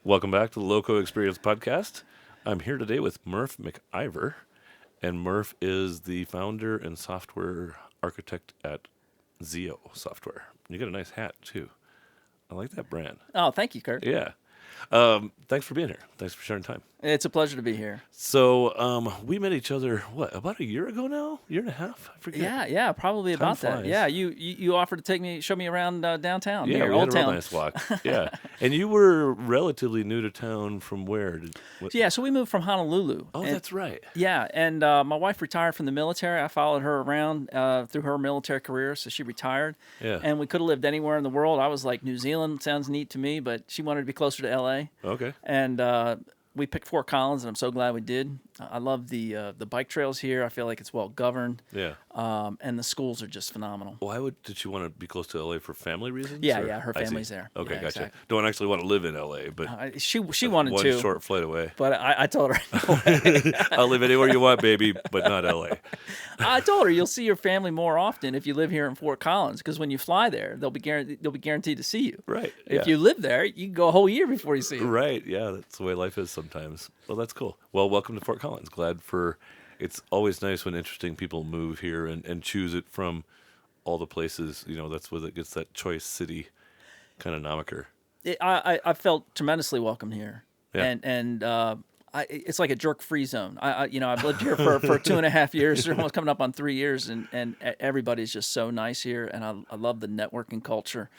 Welcome back to the Loco Experience Podcast. I'm here today with Murph McIver, and Murph is the founder and software architect at Xeo Software. You got a nice hat, too. I like that brand. Oh, thank you, Kurt. Yeah. Thanks for being here. Thanks for sharing time. It's a pleasure to be here. So we met each other, about a year ago now? Year and a half? I forget. Yeah, probably Time about flies. that. Yeah, you offered to show me around downtown. Yeah, here, we Old had a real Town. nice walk. Yeah. And you were relatively new to town from where? So we moved from Honolulu. Oh, that's right. Yeah, and my wife retired from the military. I followed her around through her military career, so she retired. Yeah. And we could have lived anywhere in the world. I was like, New Zealand sounds neat to me, but she wanted to be closer to L.A. Okay. And we picked Fort Collins, and I'm so glad we did. I love the bike trails here. I feel like it's well governed. Yeah. And the schools are just phenomenal. Did you want to be close to LA for family reasons? Yeah, her I see. family's there. Okay, Yeah, gotcha. exactly. Don't actually want to live in LA, but She wanted one to, short flight away. but I told her. No. I'll live anywhere you want, baby, but not LA. I told her you'll see your family more often if you live here in Fort Collins, because when you fly there, they'll be guaranteed to see you. Right. If you live there, you can go a whole year before you see them. Right. Yeah, that's the way life is sometimes. Well, that's cool. Well, welcome to Fort Collins. It's always nice when interesting people move here and choose it from all the places. You know, that's where it gets that choice city kind of moniker. I felt tremendously welcomed here, Yeah. and it's like a jerk-free zone. I've lived here for 2.5 years, almost coming up on 3 years, and everybody's just so nice here, and I love the networking culture.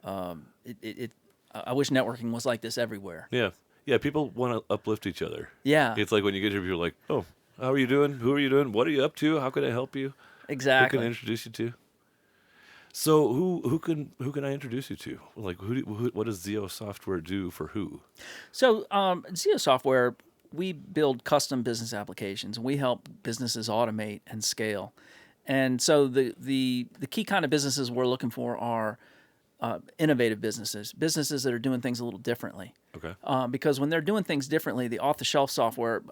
I wish networking was like this everywhere. Yeah. Yeah, people want to uplift each other. Yeah, It's like when you get here, people are like, oh, how are you doing? Who are you doing? What are you up to? How can I help you? exactly. Who can I introduce you to? So who can I introduce you to? Like what does Xeo Software do for who? So Xeo Software, we build custom business applications, and we help businesses automate and scale. And so the key kind of businesses we're looking for are innovative businesses that are doing things a little differently. Okay. Because when they're doing things differently, the off-the-shelf software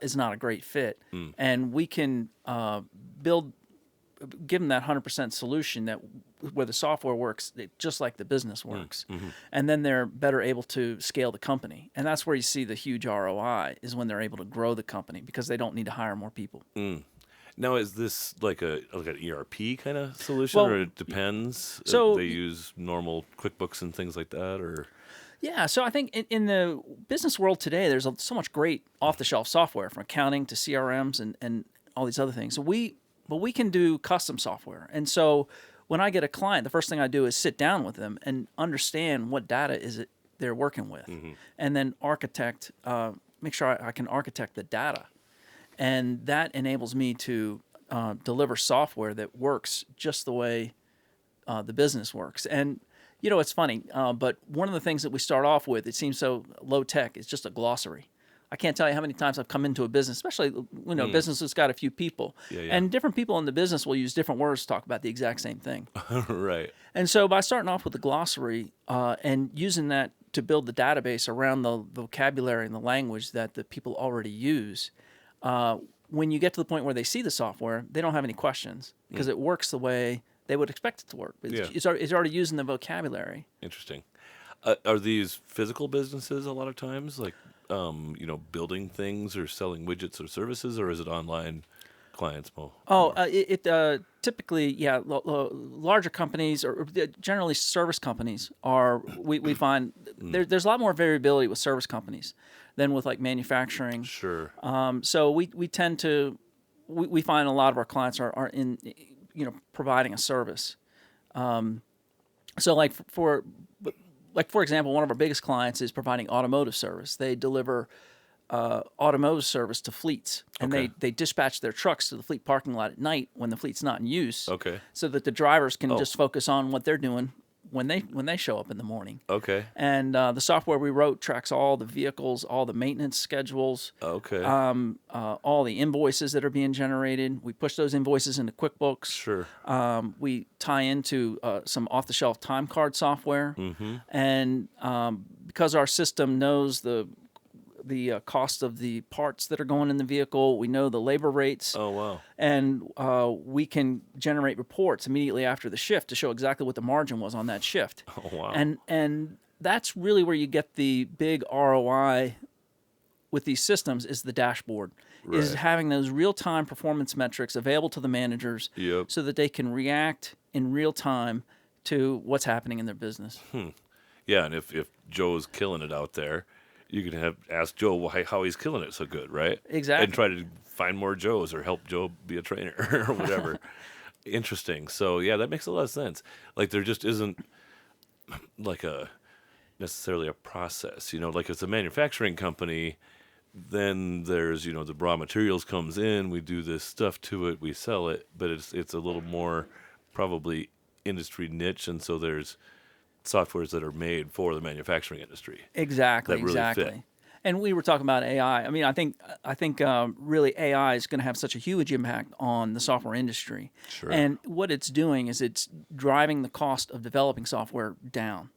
is not a great fit. And we can give them that 100% solution where the software works just like the business works. And then they're better able to scale the company. And that's where you see the huge ROI, is when they're able to grow the company because they don't need to hire more people. Now, is this like an ERP kind of solution, Well, or it depends? so- They use normal QuickBooks and things like that, or Yeah, so I think in the business world today, there's so much great off-the-shelf software, from accounting to CRMs and all these other things. So we can do custom software. And so when I get a client, the first thing I do is sit down with them and understand what data is it they're working with, and then make sure I can architect the data. And that enables me to deliver software that works just the way the business works. And it's funny, but one of the things that we start off with, it seems so low tech, is just a glossary. I can't tell you how many times I've come into a business, especially business that's got a few people, and different people in the business will use different words to talk about the exact same thing. right? And so by starting off with the glossary and using that to build the database around the vocabulary and the language that the people already use, when you get to the point where they see the software, they don't have any questions because it works the way they would expect it to work. It's already using the vocabulary. Interesting. Are these physical businesses a lot of times, like building things or selling widgets or services, or is it online clients more? Typically, larger companies or generally service companies are. We find there's a lot more variability with service companies than with like manufacturing. Sure. So we tend to we find a lot of our clients are in providing a service. So like for example, one of our biggest clients is providing automotive service. They deliver automotive service to fleets, and they dispatch their trucks to the fleet parking lot at night when the fleet's not in use. Okay. So that the drivers can just focus on what they're doing when they show up in the morning. Okay. And the software we wrote tracks all the vehicles, all the maintenance schedules. Okay. All the invoices that are being generated. We push those invoices into QuickBooks. Sure. We tie into some off-the-shelf time card software. And because our system knows the cost of the parts that are going in the vehicle, we know the labor rates. Oh, wow. And we can generate reports immediately after the shift to show exactly what the margin was on that shift. Oh, wow. And that's really where you get the big ROI with these systems is the dashboard, is Right. having those real-time performance metrics available to the managers Yep. so that they can react in real time to what's happening in their business. Yeah, and if Joe's killing it out there, you can ask Joe how he's killing it so good, right? Exactly. And try to find more Joes or help Joe be a trainer or whatever. Interesting. So yeah, that makes a lot of sense. Like there just isn't like a necessarily a process. Like it's a manufacturing company, then there's the raw materials comes in, we do this stuff to it, we sell it, but it's a little more probably industry niche, and so there's softwares that are made for the manufacturing industry. Exactly, that really exactly. fit. And we were talking about AI. I mean, I think really AI is going to have such a huge impact on the software industry. Sure. And what it's doing is it's driving the cost of developing software down,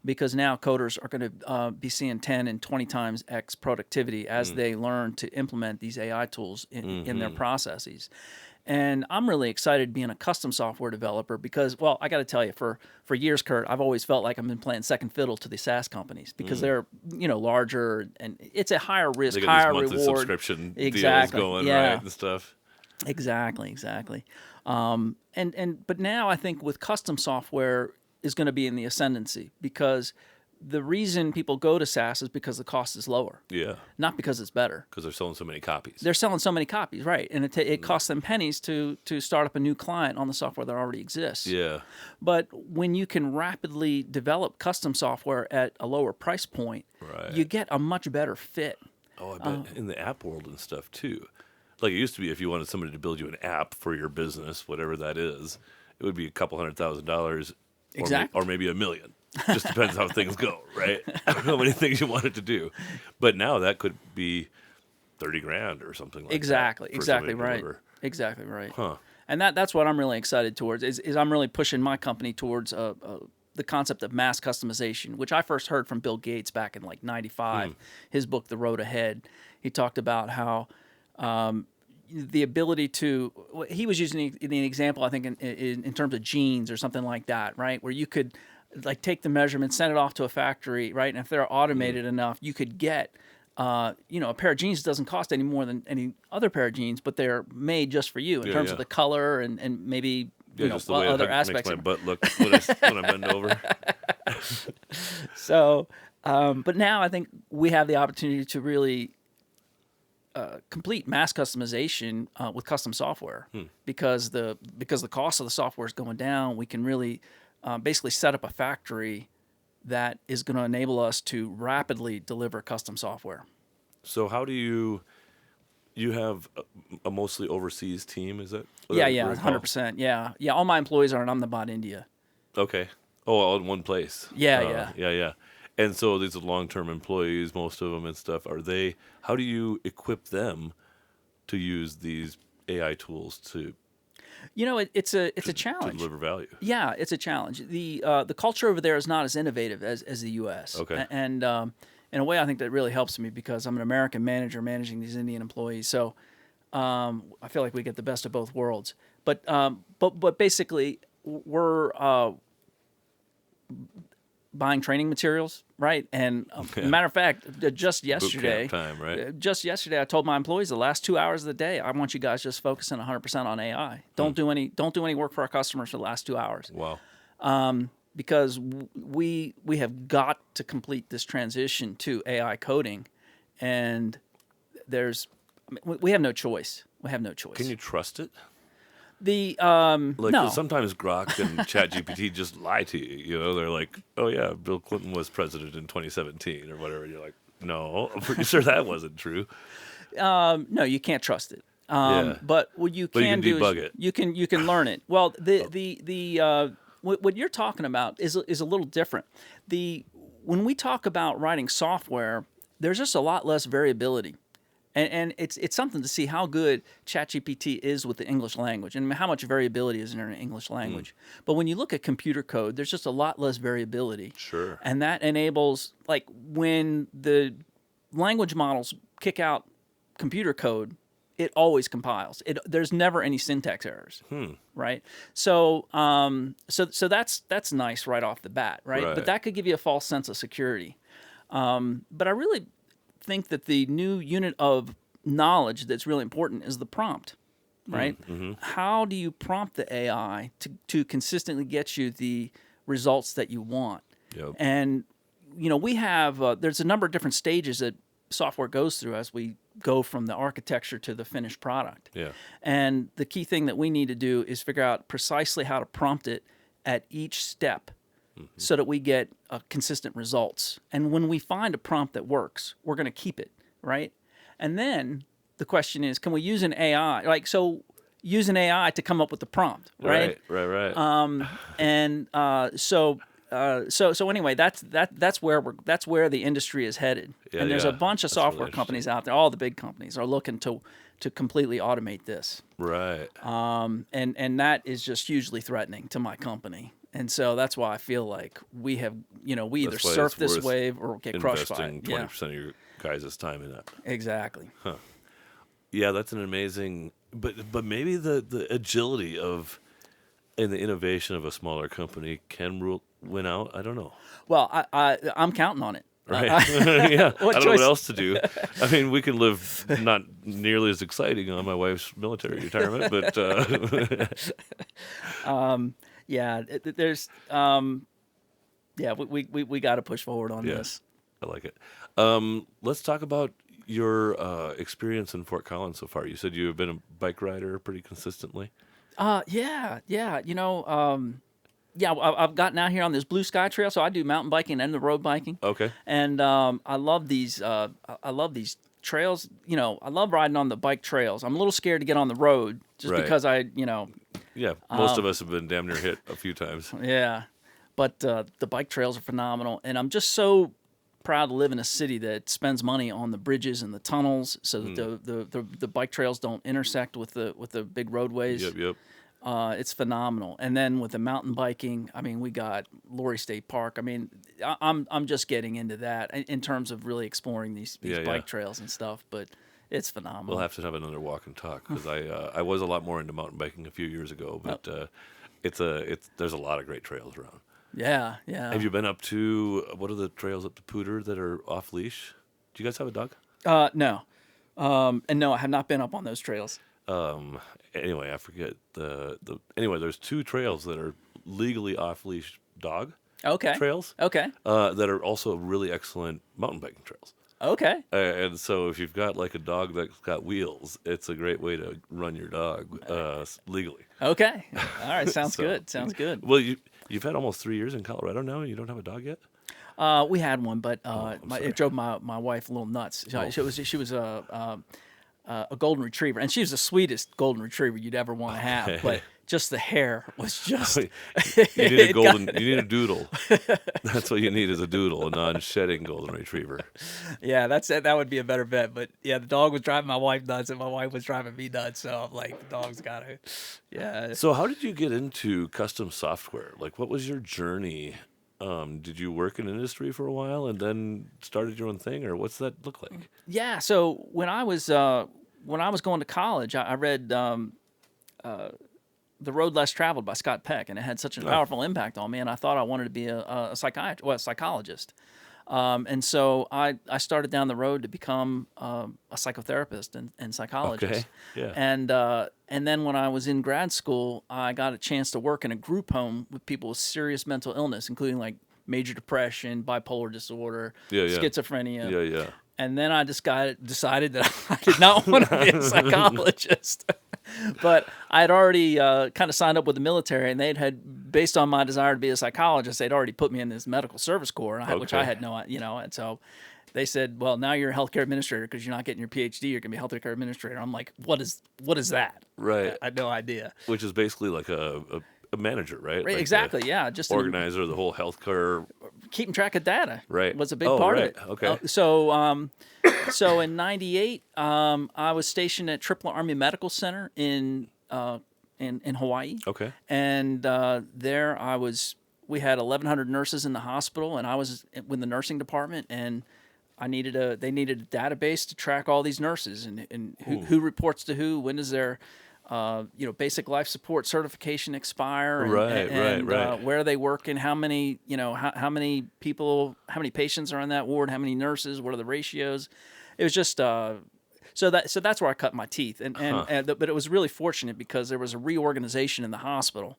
because now coders are going to be seeing 10 and 20 times X productivity as they learn to implement these AI tools in their processes. And I'm really excited being a custom software developer because, well, I got to tell you, for years, Kurt, I've always felt like I've been playing second fiddle to the SaaS companies because they're, larger and it's a higher risk, They got higher these monthly reward. subscription Exactly. deals going, Yeah. right, and stuff. Exactly. But now I think with custom software is going to be in the ascendancy because the reason people go to SaaS is because the cost is lower, Yeah, not because it's better. because they're selling so many copies. They're selling so many copies, right? And it costs them pennies to start up a new client on the software that already exists. Yeah, But when you can rapidly develop custom software at a lower price point, right. you get a much better fit. Oh, I bet in the app world and stuff too. Like it used to be, if you wanted somebody to build you an app for your business, whatever that is, it would be a couple $100,000, Exactly. or maybe $1 million. Just depends how things go, right? How many things you wanted to do. But now that could be $30,000 or something like Exactly. that. Exactly right. Exactly right. Huh. And that's what I'm really excited towards. Is I'm really pushing my company towards the concept of mass customization, which I first heard from Bill Gates back in like '95. His book, The Road Ahead. He talked about how the ability to. He was using the example, I think, in terms of jeans or something like that, right? Where you could like take the measurements, send it off to a factory, right? And if they're automated enough, you could get. A pair of jeans doesn't cost any more than any other pair of jeans, but they're made just for you in terms of the color and maybe Just the way other it aspects. makes my butt look when I bend over. So, but now I think we have the opportunity to really complete mass customization with custom software because the cost of the software is going down. We can really basically set up a factory that is going to enable us to rapidly deliver custom software. So how do you have a mostly overseas team? Is that? Yeah, 100%. Yeah. All my employees are in Ahmedabad, India. Okay. Oh, all in one place. Yeah. And so these are long-term employees, most of them and stuff. How do you equip them to use these AI tools to It's a to challenge. deliver value? Yeah, it's a challenge. The culture over there is not as innovative as the U.S. Okay. And in a way, I think that really helps me because I'm an American manager managing these Indian employees. So I feel like we get the best of both worlds. But basically, we're buying training materials, right? And matter of fact, just yesterday, Boot camp time, right? Just yesterday, I told my employees the last 2 hours of the day, I want you guys just focusing 100% on AI. Don't do any work for our customers for the last 2 hours. Wow. Because we have got to complete this transition to AI coding, and we have no choice. We have no choice. Can you trust it? No. Sometimes Grok and ChatGPT just lie to you. They're like, "Oh yeah, Bill Clinton was president in 2017 or whatever." You're like, "No, I'm pretty sure that wasn't true." No, you can't trust it. But what you can do debug is it. you can learn it. Well, what you're talking about is a little different. When we talk about writing software, there's just a lot less variability. And it's something to see how good ChatGPT is with the English language and how much variability is in an English language. But when you look at computer code, there's just a lot less variability. Sure. And that enables, like when the language models kick out computer code, it always compiles. There's never any syntax errors, Hmm. right? So so that's nice right off the bat, right? Right. But that could give you a false sense of security. But I really think that the new unit of knowledge that's really important is the prompt, right? How do you prompt the AI to consistently get you the results that you want? Yep. And we have there's a number of different stages that software goes through as we go from the architecture to the finished product. Yeah. And the key thing that we need to do is figure out precisely how to prompt it at each step so that we get consistent results. And when we find a prompt that works, we're going to keep it, right? And then the question is, can we use an AI? Use an AI to come up with the prompt, right? Right. So anyway, that's where the industry is headed. Yeah, And there's yeah. a bunch of That's really software companies out there. All the big companies are looking to completely automate this. Right. And that is just hugely threatening to my company. And so that's why I feel like we have, we either That's why surf it's this worth wave or get crushed by Investing it. 20% of your guys' time in that. Exactly. Yeah, that's an amazing. But maybe the agility of and the innovation of a smaller company can win out. I don't know. Well, I'm counting on it. Right. Yeah. I don't know choice? what else to do. I mean, we can live not nearly as exciting on my wife's military retirement, but Yeah, there's we got to push forward on this. I like it. Let's talk about your experience in Fort Collins so far. You said you've been a bike rider pretty consistently. Yeah. I've gotten out here on this Blue Sky Trail, so I do mountain biking and the road biking. Okay. And I love these. I love these trails. I love riding on the bike trails. I'm a little scared to get on the road just Right. because Yeah, most of us have been damn near hit a few times. Yeah, but the bike trails are phenomenal, and I'm just so proud to live in a city that spends money on the bridges and the tunnels, so that the bike trails don't intersect with the big roadways. Yep. It's phenomenal. And then with the mountain biking, I mean, we got Lori State Park. I mean, I'm just getting into that in terms of really exploring these bike trails and stuff. But it's phenomenal. We'll have to have another walk and talk because I was a lot more into mountain biking a few years ago, but there's a lot of great trails around. Yeah. Have you been up to what are the trails up to Pooter that are off leash? Do you guys have a dog? No. And no, I have not been up on those trails. Anyway, I forget anyway, there's two trails that are legally off leash dog trails. Okay. That are also really excellent mountain biking trails. Okay. And so if you've got like a dog that's got wheels, it's a great way to run your dog legally. Okay. All right. Sounds good. Sounds good. Well, you've had almost 3 years in Colorado now, and you don't have a dog yet? We had one, but it drove my wife a little nuts. She was a golden retriever, and she was the sweetest golden retriever you'd ever want to have. But just the hair was just. You need you need a doodle. That's what you need is a doodle, a non-shedding golden retriever. Yeah, that would be a better bet. But yeah, the dog was driving my wife nuts, and my wife was driving me nuts. So I'm like, the dog's got to. Yeah. So how did you get into custom software? Like, what was your journey? Did you work in industry for a while and then started your own thing, or what's that look like? Yeah. So when I was going to college, I read The Road Less Traveled by Scott Peck, and it had such a powerful impact on me, and I thought I wanted to be a psychologist. And so I started down the road to become a psychotherapist and psychologist. Okay. Yeah. And then when I was in grad school, I got a chance to work in a group home with people with serious mental illness, including like major depression, bipolar disorder, schizophrenia. Yeah. And then I just decided that I did not want to be a psychologist. But I had already kind of signed up with the military, and had, based on my desire to be a psychologist, they'd already put me in this medical service corps, which I had and so they said, well, now you're a healthcare administrator because you're not getting your PhD, you're going to be a healthcare administrator. I'm like, what is that? Right. I had no idea. Which is basically like a manager, right? Like exactly, yeah. Just organizer of the whole healthcare. Keeping track of data was a big part of it. Okay. So in '98, I was stationed at Triple Army Medical Center in Hawaii. Okay. And there we had 1,100 nurses in the hospital, and I was with the nursing department, and they needed a database to track all these nurses and who reports to who, when does their basic life support certification expire, and right. where are they working, how many how many people, how many patients are on that ward, how many nurses, what are the ratios. It was just so that's where I cut my teeth, but it was really fortunate because there was a reorganization in the hospital,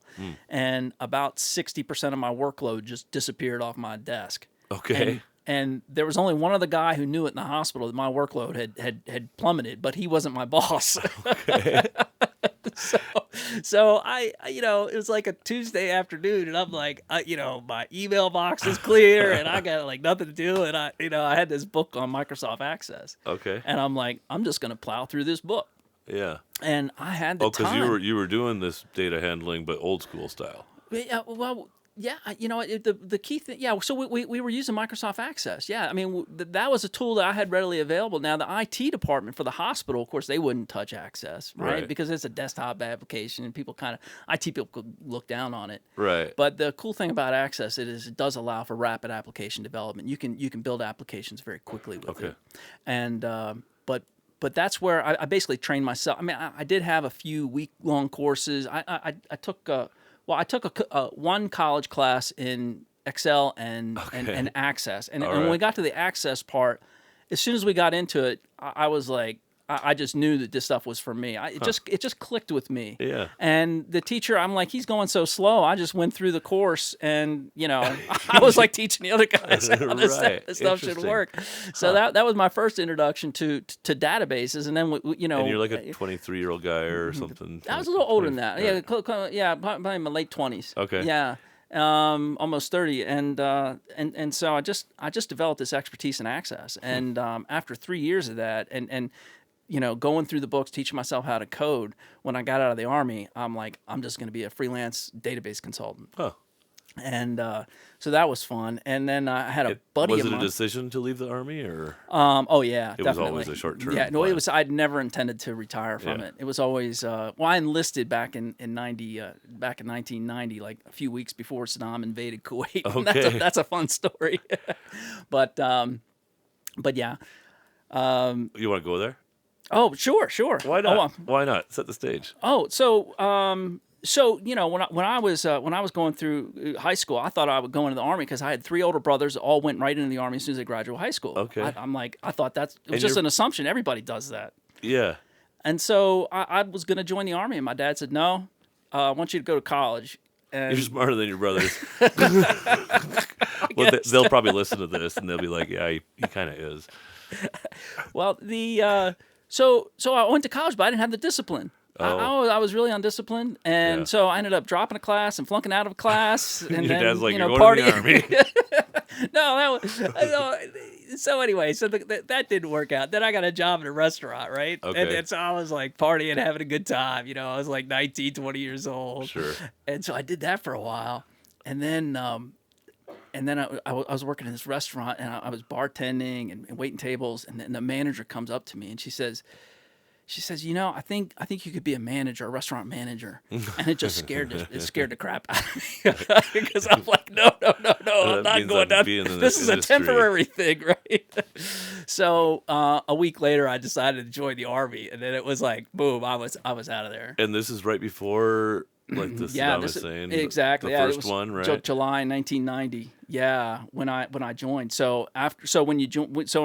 and about 60% of my workload just disappeared off my desk. Okay. And there was only one other guy who knew it in the hospital that my workload had plummeted, but he wasn't my boss. Okay. So I it was like a Tuesday afternoon, and I'm like, my email box is clear, and I got like nothing to do, and I had this book on Microsoft Access. Okay. And I'm like, I'm just gonna plow through this book. Yeah. And I had the time. Oh, because you were doing this data handling, but old school style. Yeah, well, yeah, the key thing, yeah. So we were using Microsoft Access. Yeah, I mean that was a tool that I had readily available. Now the IT department for the hospital, of course, they wouldn't touch Access, right? Because it's a desktop application, and IT people could look down on it. Right. But the cool thing about Access it does allow for rapid application development. You can build applications very quickly with it. And but that's where I basically trained myself. I mean, I did have a few week-long courses. I took one college class in Excel and Access. And when we got to the Access part, as soon as we got into it, I was like, I just knew that this stuff was for me. It just clicked with me. Yeah. And the teacher, I'm like, he's going so slow. I just went through the course, and I was like teaching the other guys how this stuff should work. So that was my first introduction to databases, and then And you're like a 23-year-old guy or something. I was a little older than that. Yeah, probably in my late 20s. Okay. Yeah. Almost 30, and so I just developed this expertise in Access, and after 3 years of that, and going through the books, teaching myself how to code, when I got out of the Army, I'm like, I'm just going to be a freelance database consultant. Huh. And so that was fun. And then I had a buddy of mine. Was it a decision to leave the Army, or? Oh yeah, it definitely. was always a short term. Yeah, no, plan. it was. I'd never intended to retire from it. It was always. I enlisted back in 1990, like a few weeks before Saddam invaded Kuwait. Okay. That's a fun story. but yeah. You want to go there? Oh, sure. Why not? Why not? Set the stage. Oh, so when I was going through high school, I thought I would go into the Army because I had 3 older brothers that all went right into the Army as soon as they graduated high school. Okay. I thought it was just an assumption. Everybody does that. Yeah. And so I was going to join the Army, and my dad said, no, I want you to go to college. And You're smarter than your brothers. Well, they'll probably listen to this, and they'll be like, yeah, he kind of is. Well, so I went to college, but I didn't have the discipline. Oh. I was really undisciplined, and so I ended up dropping a class and flunking out of a class. And your then, dad's like, you're partying. going to the Army. No, so anyway, that didn't work out. Then I got a job in a restaurant, right? Okay. And so I was like partying, having a good time. I was like 19, 20 years old. Sure. And so I did that for a while, and then I was working in this restaurant, and I was bartending and waiting tables, and then the manager comes up to me, and she says, I think you could be a manager, a restaurant manager. And it just scared the crap out of me because I'm like, no, I'm not going down. This is a temporary thing, right? So a week later, I decided to join the Army, and then it was like, boom, I was out of there. And this is right before, like the Saddam Hussein, exactly. the first one, right? July 1990. Yeah, when I joined. So when I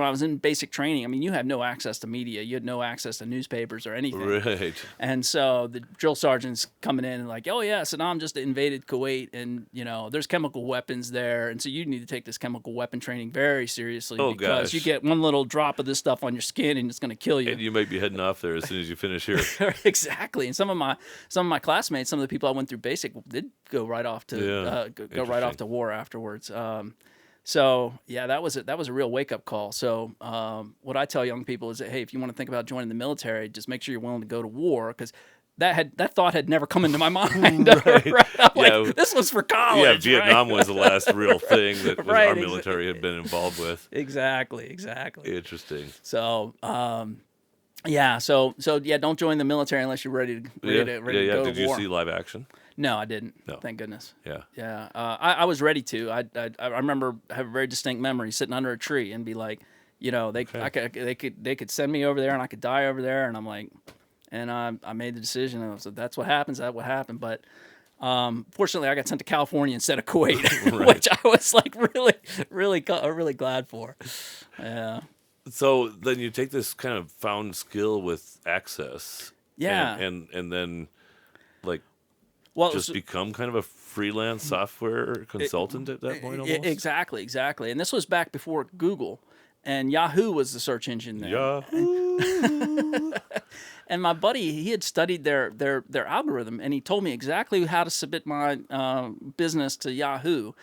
was in basic training, I mean, you have no access to media. You had no access to newspapers or anything. Right. And so the drill sergeant's coming in and like, oh yeah, Saddam just invaded Kuwait, and there's chemical weapons there, and so you need to take this chemical weapon training very seriously because you get one little drop of this stuff on your skin and it's going to kill you. And you might be heading off there as soon as you finish here. Exactly. And some of my classmates, some of the people I went through basic, did go right off to off to war afterwards. So yeah, that was a real wake up call. So what I tell young people is that, hey, if you want to think about joining the military, just make sure you're willing to go to war, because that thought had never come into my mind. Right. I'm like, this was for college. Yeah, Vietnam was the last real thing that our Right, military had been involved with. Exactly. Interesting. So yeah, so yeah, don't join the military unless you're ready to go to war. Did you see live action? No, I didn't. No. Thank goodness. Yeah. I was ready to. I remember, I have a very distinct memory sitting under a tree and be like, they could send me over there and I could die over there, and I'm like, and I made the decision. And I said, that's what happens. That's what happened. But fortunately, I got sent to California instead of Kuwait, which I was like really glad for. Yeah. So then you take this kind of found skill with Access, Yeah. and then like Well, just become kind of a freelance software consultant at that point almost? Exactly. And this was back before Google, and Yahoo was the search engine there. Yahoo! And my buddy, he had studied their algorithm, and he told me exactly how to submit my business to Yahoo.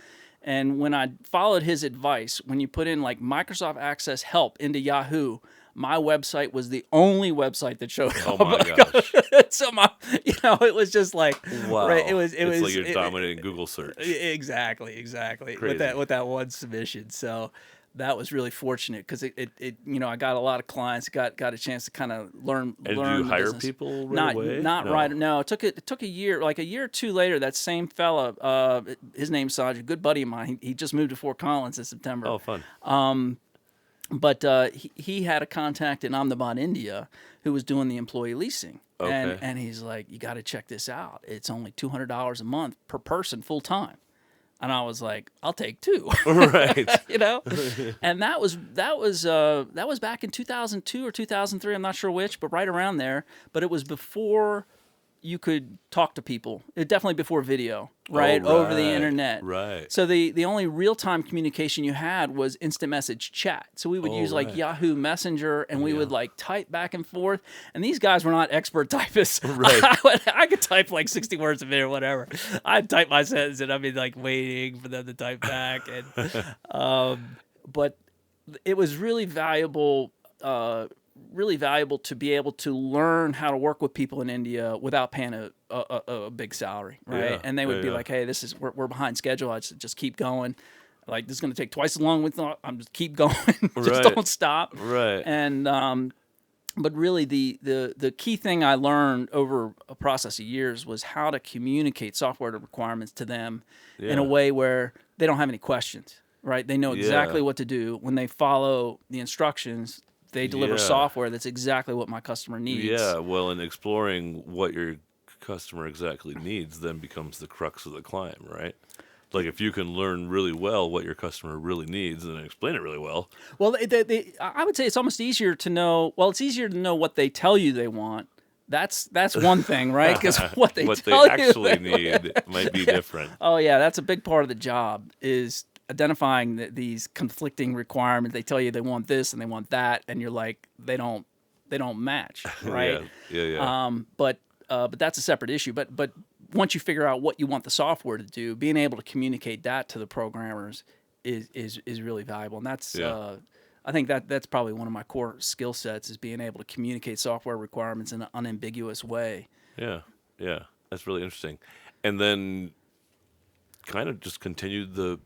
And when I followed his advice, when you put in like Microsoft Access Help into Yahoo, my website was the only website that showed up. Oh my gosh! So it was just like, wow. It was like you're dominating Google search. Exactly. Crazy. With that one submission. So that was really fortunate because it I got a lot of clients, got a chance to kind of learn. And learn did you the hire business. people right away? Not right. No, it took a year, like a year or two later. That same fella, his name's Saj, a good buddy of mine. He just moved to Fort Collins in September. Oh, fun. But he had a contact in Ahmedabad, India, who was doing the employee leasing. Okay. And he's like, you got to check this out. It's only $200 a month per person full time. And I was like, I'll take two. Right. And that was back in 2002 or 2003. I'm not sure which, but right around there. But it was before you could talk to people. It definitely before video, right? Oh, Over the internet. Right. So the only real-time communication you had was instant message chat. So we would use like Yahoo Messenger, and we would like type back and forth. And these guys were not expert typists. Right. I could type like 60 words a minute or whatever. I'd type my sentence and I'd be like waiting for them to type back. And but it was really valuable to be able to learn how to work with people in India without paying a big salary, right? Yeah, And they would be like, "Hey, we're behind schedule. I just keep going. Like this is going to take twice as long. I'm just keep going. Just don't stop." Right. And but really, the key thing I learned over a process of years was how to communicate software requirements to them in a way where they don't have any questions, right? They know exactly what to do when they follow the instructions. They deliver software that's exactly what my customer needs. Yeah, well, and exploring what your customer exactly needs then becomes the crux of the climb, right? Like if you can learn really well what your customer really needs and then explain it really well. Well, I would say it's almost easier to know. Well, it's easier to know what they tell you they want. That's one thing, right? Because what they actually need might be different. Oh yeah, that's a big part of the job is identifying these conflicting requirements. They tell you they want this and they want that, and you're like, they don't match, right? Yeah. But that's a separate issue. But once you figure out what you want the software to do, being able to communicate that to the programmers is really valuable, and that's I think that's probably one of my core skill sets is being able to communicate software requirements in an unambiguous way. Yeah, that's really interesting. And then kind of just continued the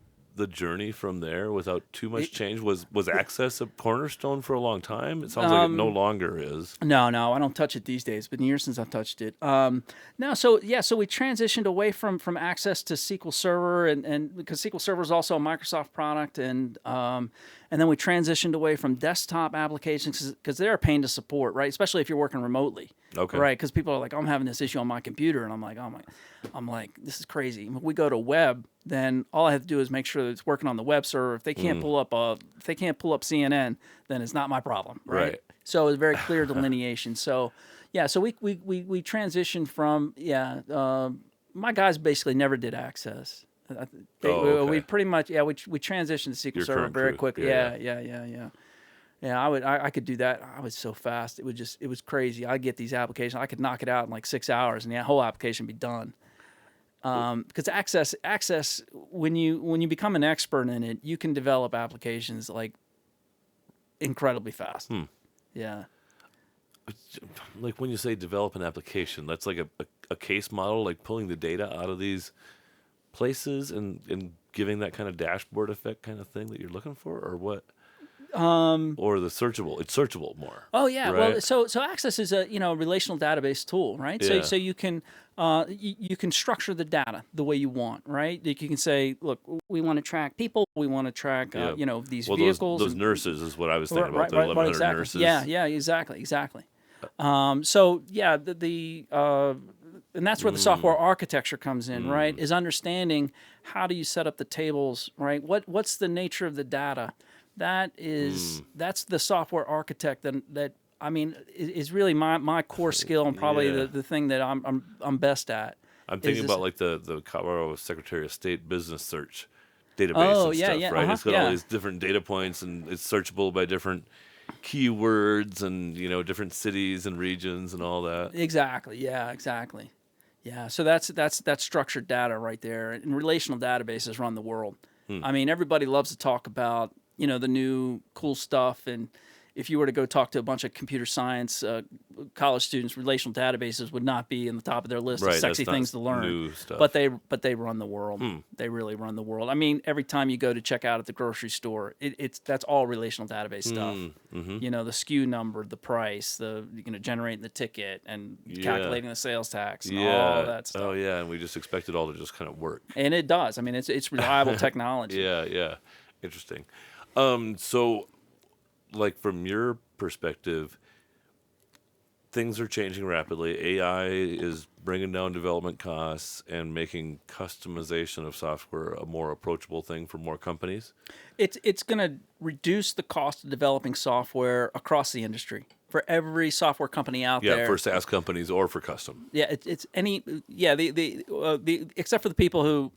journey from there without too much change. Was Access a cornerstone for a long time? It sounds like it no longer is. No, I don't touch it these days. It's been years since I've touched it. So we transitioned away from Access to SQL Server, and because SQL Server is also a Microsoft product, and then we transitioned away from desktop applications because they're a pain to support, right? Especially if you're working remotely. Okay. Right, because people are like, I'm having this issue on my computer, and I'm like, this is crazy. If we go to web, then all I have to do is make sure that it's working on the web server. If they can't pull up CNN, then it's not my problem, right? So it's a very clear delineation. So we transitioned from my guys basically never did Access. We pretty much we transitioned to SQL Server very quickly. Yeah, I could do that. I was so fast. It was crazy. I'd get these applications. I could knock it out in like 6 hours, and the whole application would be done. Because Access, when you become an expert in it, you can develop applications like incredibly fast. Yeah. Like when you say develop an application, that's like a case model, like pulling the data out of these places and giving that kind of dashboard effect kind of thing that you're looking for, or what? Or the searchable? It's searchable more. Oh yeah, right? well, so Access is a relational database tool, right? Yeah. So you can you can structure the data the way you want, right? You can say, look, we want to track people, we want to track Yeah. these Well, vehicles. those nurses is what I was thinking about. The Right, 1,100 exactly. nurses. Yeah, exactly. So yeah, and that's where the software architecture comes in, right? Is understanding how do you set up the tables, right? What's the nature of the data? That's the software architect that I mean is really my core skill and probably Yeah. the thing that I'm best at. I'm thinking is about like the Colorado Secretary of State business search database Oh, and yeah, stuff, yeah, right? It's got all yeah. these different data points and it's searchable by different keywords and different cities and regions and all that. Exactly. Yeah. Exactly. Yeah. So that's structured data right there, and relational databases run the world. I mean, everybody loves to talk about the new cool stuff, and if you were to go talk to a bunch of computer science college students, relational databases would not be in the top of their list Right, of sexy that's not things to learn. new stuff. But they run the world. They really run the world. I mean, every time you go to check out at the grocery store, that's all relational database stuff. Mm-hmm. The SKU number, the price, the generating the ticket, and calculating the sales tax, and all that stuff. Oh yeah, and we just expect it all to just kind of work. And it does. I mean, it's reliable technology. Yeah. Interesting. So like from your perspective, things are changing rapidly. AI is bringing down development costs and making customization of software a more approachable thing for more companies. It's going to reduce the cost of developing software across the industry for every software company out there. Yeah, for SaaS companies or for custom. Yeah, it's any the except for the people who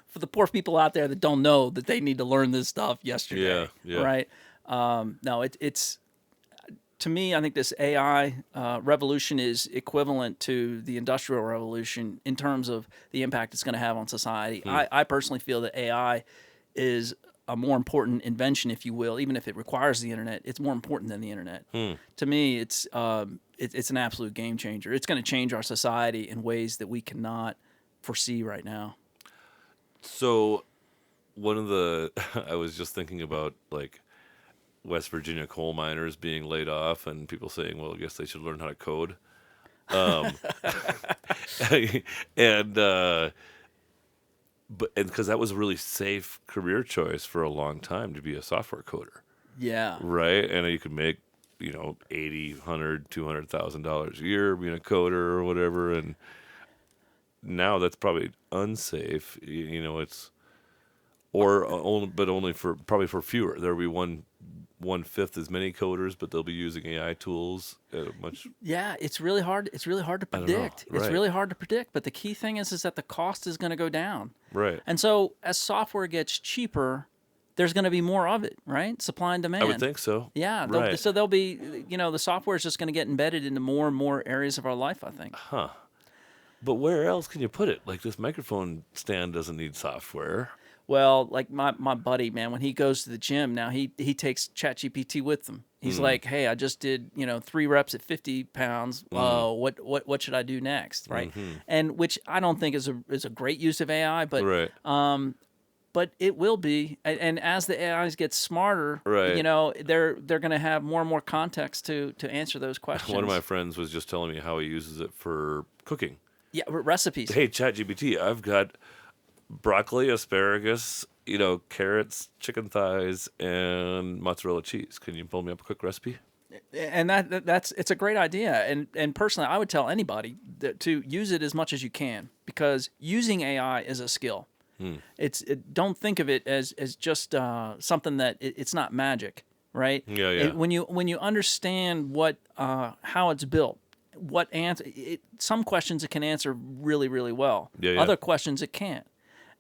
for the poor people out there that don't know that they need to learn this stuff yesterday. Yeah. Right. No, it's to me, I think this AI revolution is equivalent to the Industrial Revolution in terms of the impact it's going to have on society. I personally feel that AI is a more important invention, if you will, even if it requires the internet. It's more important than the internet. To me, it's an absolute game changer. It's going to change our society in ways that we cannot foresee right now. So one of the I was just thinking about like West Virginia coal miners being laid off and people saying, well, I guess they should learn how to code. But because that was a really safe career choice for a long time to be a software coder. Yeah. Right. And you could make, $80,000, $100,000, $200,000 a year being a coder or whatever. And now that's probably unsafe. It's, only for fewer. There'll be one-fifth as many coders, but they'll be using AI tools much. Yeah, it's really hard. It's really hard to predict. Right. It's really hard to predict. But the key thing is that the cost is going to go down. Right. And so as software gets cheaper, there's going to be more of it, right? Supply and demand. I would think so. Yeah. Right. So there'll be, the software is just going to get embedded into more and more areas of our life, I think. Huh. But where else can you put it? Like this microphone stand doesn't need software. Well, like my buddy, man, when he goes to the gym now, he takes ChatGPT with him. He's like, hey, I just did 3 reps at 50 pounds. What should I do next, right? And which I don't think is a great use of AI, but Right. But it will be, and as the AIs get smarter, Right. they're going to have more and more context to answer those questions. One of my friends was just telling me how he uses it for cooking. Yeah, recipes. Hey, ChatGPT, I've got broccoli, asparagus, carrots, chicken thighs, and mozzarella cheese. Can you pull me up a quick recipe? And it's a great idea. And personally, I would tell anybody to use it as much as you can, because using AI is a skill. Don't think of it as just something that it's not magic, right? Yeah. When you understand how it's built, some questions it can answer really, really well. Yeah. Other questions it can't.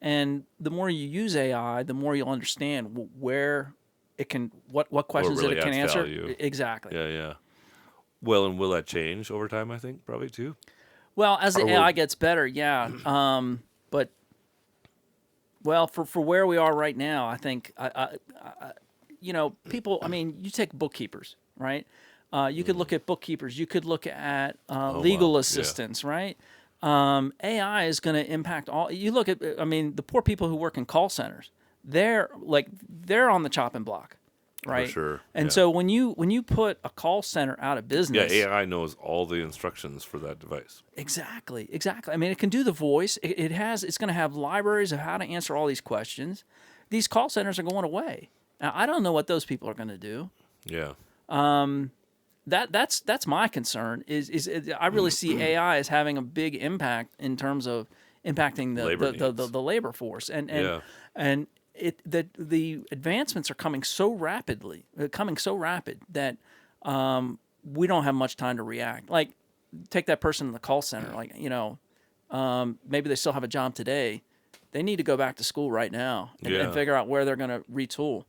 And the more you use AI, the more you'll understand where it can, what questions really that it can adds answer. value. Exactly. Yeah. Well, and will that change over time, I think, probably too? Well, as the AI gets better, yeah. But for where we are right now, I think, people, I mean, you take bookkeepers, right? You could look at bookkeepers. You could look at legal assistants, right? AI is going to impact all. You look at, the poor people who work in call centers. They're on the chopping block, right? For sure. And yeah. so when you put a call center out of business, AI knows all the instructions for that device. Exactly. I mean, it can do the voice. It's going to have libraries of how to answer all these questions. These call centers are going away. Now, I don't know what those people are going to do. Yeah. That's my concern. Is I really see AI as having a big impact in terms of impacting the labor force, and the advancements are coming so rapid that we don't have much time to react. Like, take that person in the call center. Like, maybe they still have a job today. They need to go back to school right now and figure out where they're going to retool.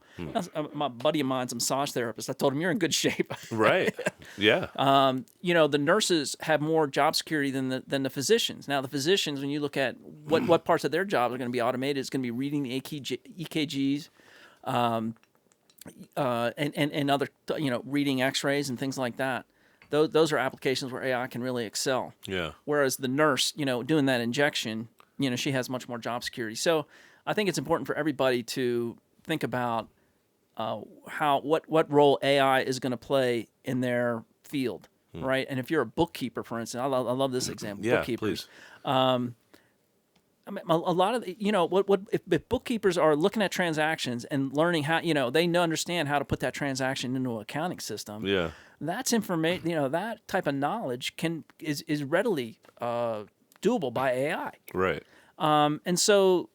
My buddy of mine's a massage therapist. I told him, you're in good shape. Right. Yeah. The nurses have more job security than the physicians. Now, the physicians, when you look at what parts of their jobs are going to be automated, it's going to be reading the EKGs, and other, reading X-rays and things like that. Those are applications where AI can really excel. Yeah. Whereas the nurse, doing that injection, she has much more job security. So I think it's important for everybody to think about what role AI is going to play in their field, right? And if you're a bookkeeper, for instance, I love this example. Yeah, bookkeepers. please. I mean, a lot of if bookkeepers are looking at transactions and learning how, they understand how to put that transaction into an accounting system. Yeah. That's information. That type of knowledge is readily doable by AI. Right. And so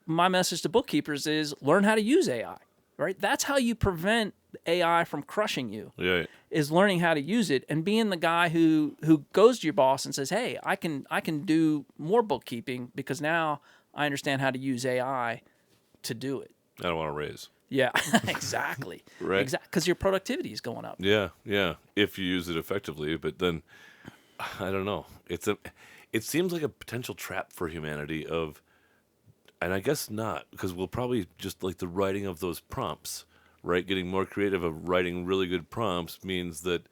my message to bookkeepers is learn how to use AI, right? That's how you prevent AI from crushing you. Yeah. Is learning how to use it and being the guy who goes to your boss and says, "Hey, I can do more bookkeeping because now I understand how to use AI to do it." I don't want to raise. Yeah, exactly. Right. Exactly, because your productivity is going up. Yeah. Yeah. If you use it effectively, but then I don't know. It seems like a potential trap for humanity and I guess not, because we'll probably just like the writing of those prompts, right? Getting more creative of writing really good prompts means that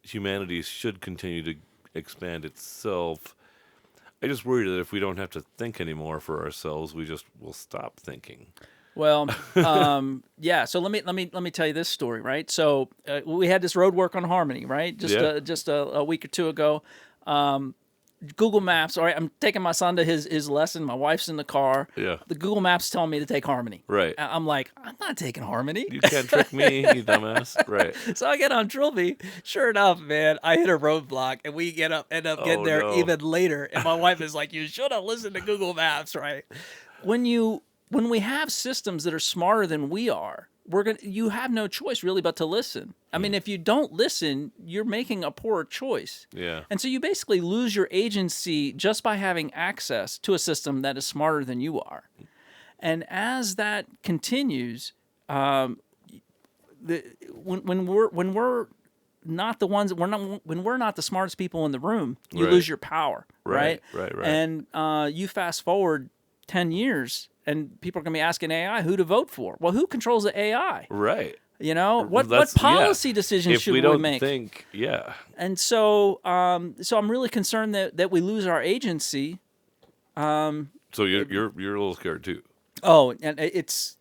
humanity should continue to expand itself. I just worry that if we don't have to think anymore for ourselves, we just will stop thinking. Well, yeah. So let me tell you this story, right? So we had this road work on Harmony, right? Just a week or two ago. Google Maps. All right, I'm taking my son to his lesson. My wife's in the car. Yeah. The Google Maps telling me to take Harmony. Right. I'm like, I'm not taking Harmony. You can't trick me, you dumbass. Right. So I get on Trilby. Sure enough, man, I hit a roadblock, and we end up getting there even later. And my wife is like, "You should have listened to Google Maps, right?" When we have systems that are smarter than we are, you have no choice really but to listen. I mean, if you don't listen, you're making a poor choice. Yeah. And so you basically lose your agency just by having access to a system that is smarter than you are. And as that continues, when we're not the ones when we're not the smartest people in the room, you lose your power, right? Right. And you fast forward 10 years and people are going to be asking AI who to vote for. Well, who controls the AI? Right. What policy decisions should we make? If we don't think, yeah. And so I'm really concerned that we lose our agency. So you're a little scared too. Oh, and it's,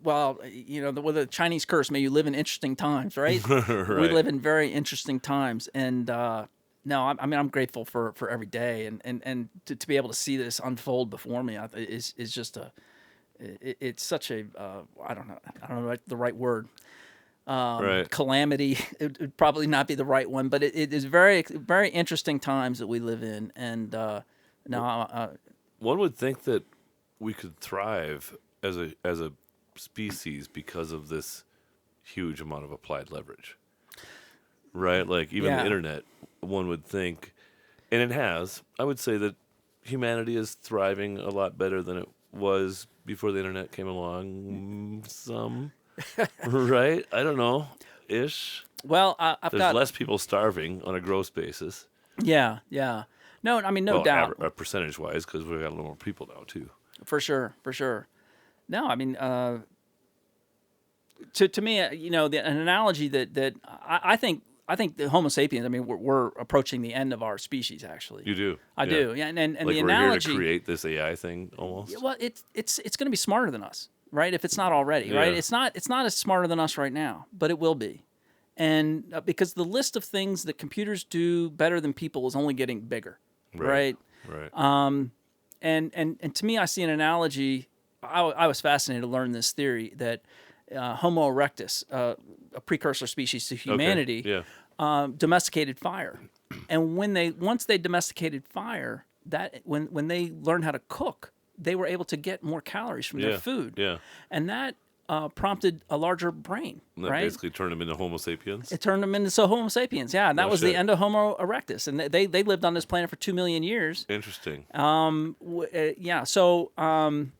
well, with the Chinese curse, may you live in interesting times, right? Right. We live in very interesting times. And no, I'm grateful for every day. And to be able to see this unfold before me is just it's such a, I don't know the right word. Right. Calamity. It would probably not be the right one, but it is very, very interesting times that we live in. And one would think that we could thrive as a species because of this huge amount of applied leverage, right? Like even the internet, one would think, and it has. I would say that humanity is thriving a lot better than it was before the internet came along. Some. Right? I don't know. Ish. Well, There's less people starving on a gross basis. Yeah. No, I mean, no doubt. Percentage-wise, because we've got a little more people now, too. For sure. No, I mean, to me, an analogy that I think the Homo sapiens, I mean, we're approaching the end of our species, actually. You do. I do. Yeah, and like the we're analogy. Here to create this AI thing, almost. Well, it's going to be smarter than us. right? If it's not already, right? Yeah. It's not as smarter than us right now, but it will be. And because the list of things that computers do better than people is only getting bigger, right? Right. And to me, I see an analogy. I was fascinated to learn this theory that Homo erectus, a precursor species to humanity, Okay. Yeah. domesticated fire. And once they domesticated fire, that when they learned how to cook, they were able to get more calories from their food. Yeah. And that prompted a larger brain, And that right? basically turned them into Homo sapiens. It turned them into Homo sapiens, yeah. And that was shit. the end of Homo erectus. And they lived on this planet for 2 million years. Interesting. Yeah. So I'm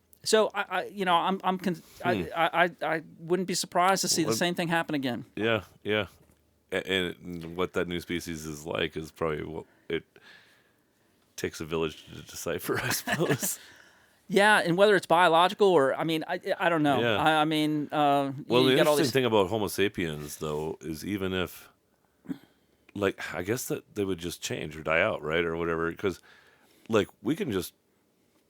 I wouldn't be surprised to see the same thing happen again. Yeah. Yeah. And what that new species is like is probably what it takes a village to decipher, I suppose. Yeah, and whether it's biological or I don't know. Yeah. I mean, Well, the you got all interesting these. thing about Homo sapiens, though, is even if, like, I guess that they would just change or die out, right, or whatever, because, like, we can just,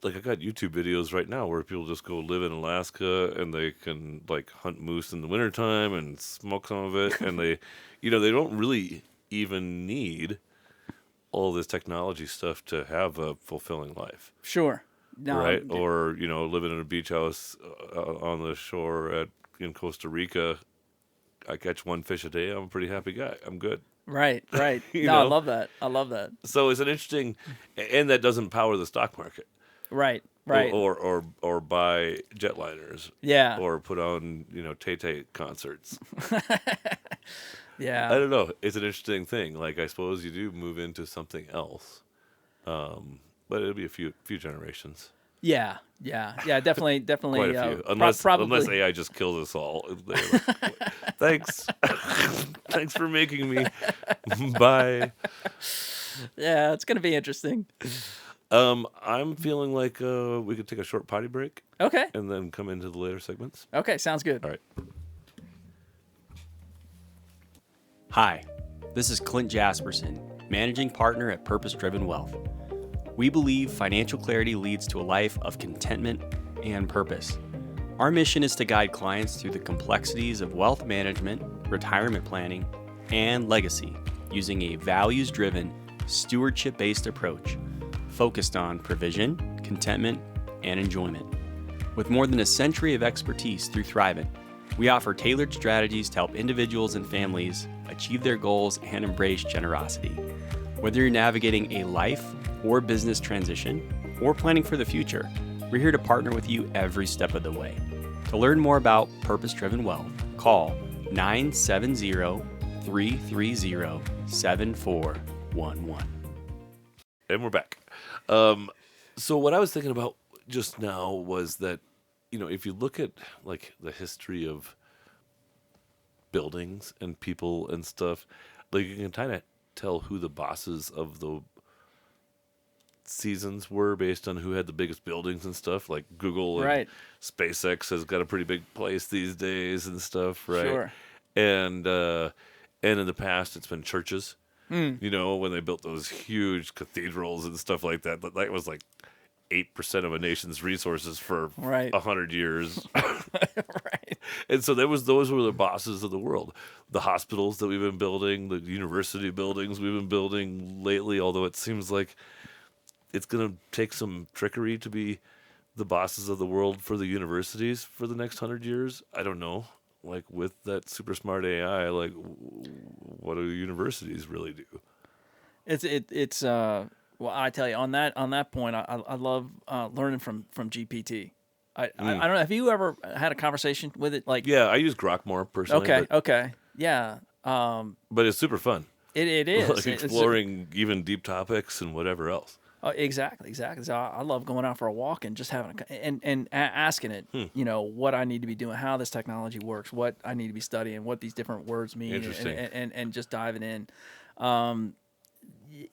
like, I got YouTube videos right now where people just go live in Alaska and they can, like, hunt moose in the wintertime and smoke some of it, and they, they don't really even need all this technology stuff to have a fulfilling life. Sure. No, Right, or living in a beach house on the shore in Costa Rica, I catch one fish a day. I'm a pretty happy guy. I'm good. Right. No, know? I love that. So it's an interesting, and that doesn't power the stock market, Right. or buy jetliners, Yeah. or put on Tay concerts. Yeah. I don't know. It's an interesting thing. Like I suppose you do move into something else. But it'll be a few generations. Yeah. Definitely. Quite a few. Unless AI just kills us all. Thanks. Thanks for making me. Bye. Yeah, it's gonna be interesting. I'm feeling like we could take a short potty break. Okay. And then come into the later segments. Okay, sounds good. All right. Hi, this is Clint Jasperson, Managing Partner at Purpose Driven Wealth. We believe financial clarity leads to a life of contentment and purpose. Our mission is to guide clients through the complexities of wealth management, retirement planning, and legacy using a values-driven, stewardship-based approach focused on provision, contentment, and enjoyment. With more than a century of expertise through Thrivent, we offer tailored strategies to help individuals and families achieve their goals and embrace generosity. Whether you're navigating a life or business transition or planning for the future, we're here to partner with you every step of the way. To learn more about Purpose-Driven Wealth, call 970-330-7411. And we're back. So what I was thinking about just now was that, if you look at like the history of buildings and people and stuff, like you can kind of tell who the bosses of the seasons were based on who had the biggest buildings and stuff. Like Google and SpaceX has got a pretty big place these days and stuff, right? Sure. And in the past, it's been churches. When they built those huge cathedrals and stuff like that, that was like 8% of a nation's resources for 100 years. Right. And so those were the bosses of the world. The hospitals that we've been building, the university buildings we've been building lately, although it seems like it's going to take some trickery to be the bosses of the world for the universities for the next 100 years. I don't know. Like with that super smart AI, like what do universities really do? It's well, I tell you on that point, I love learning from GPT. I don't know. Have you ever had a conversation with it? Like, yeah, I use Grok more personally. Okay, yeah. But it's super fun. It is like exploring even deep topics and whatever else. Exactly. So I love going out for a walk and just having asking it, what I need to be doing, how this technology works, what I need to be studying, what these different words mean, and just diving in.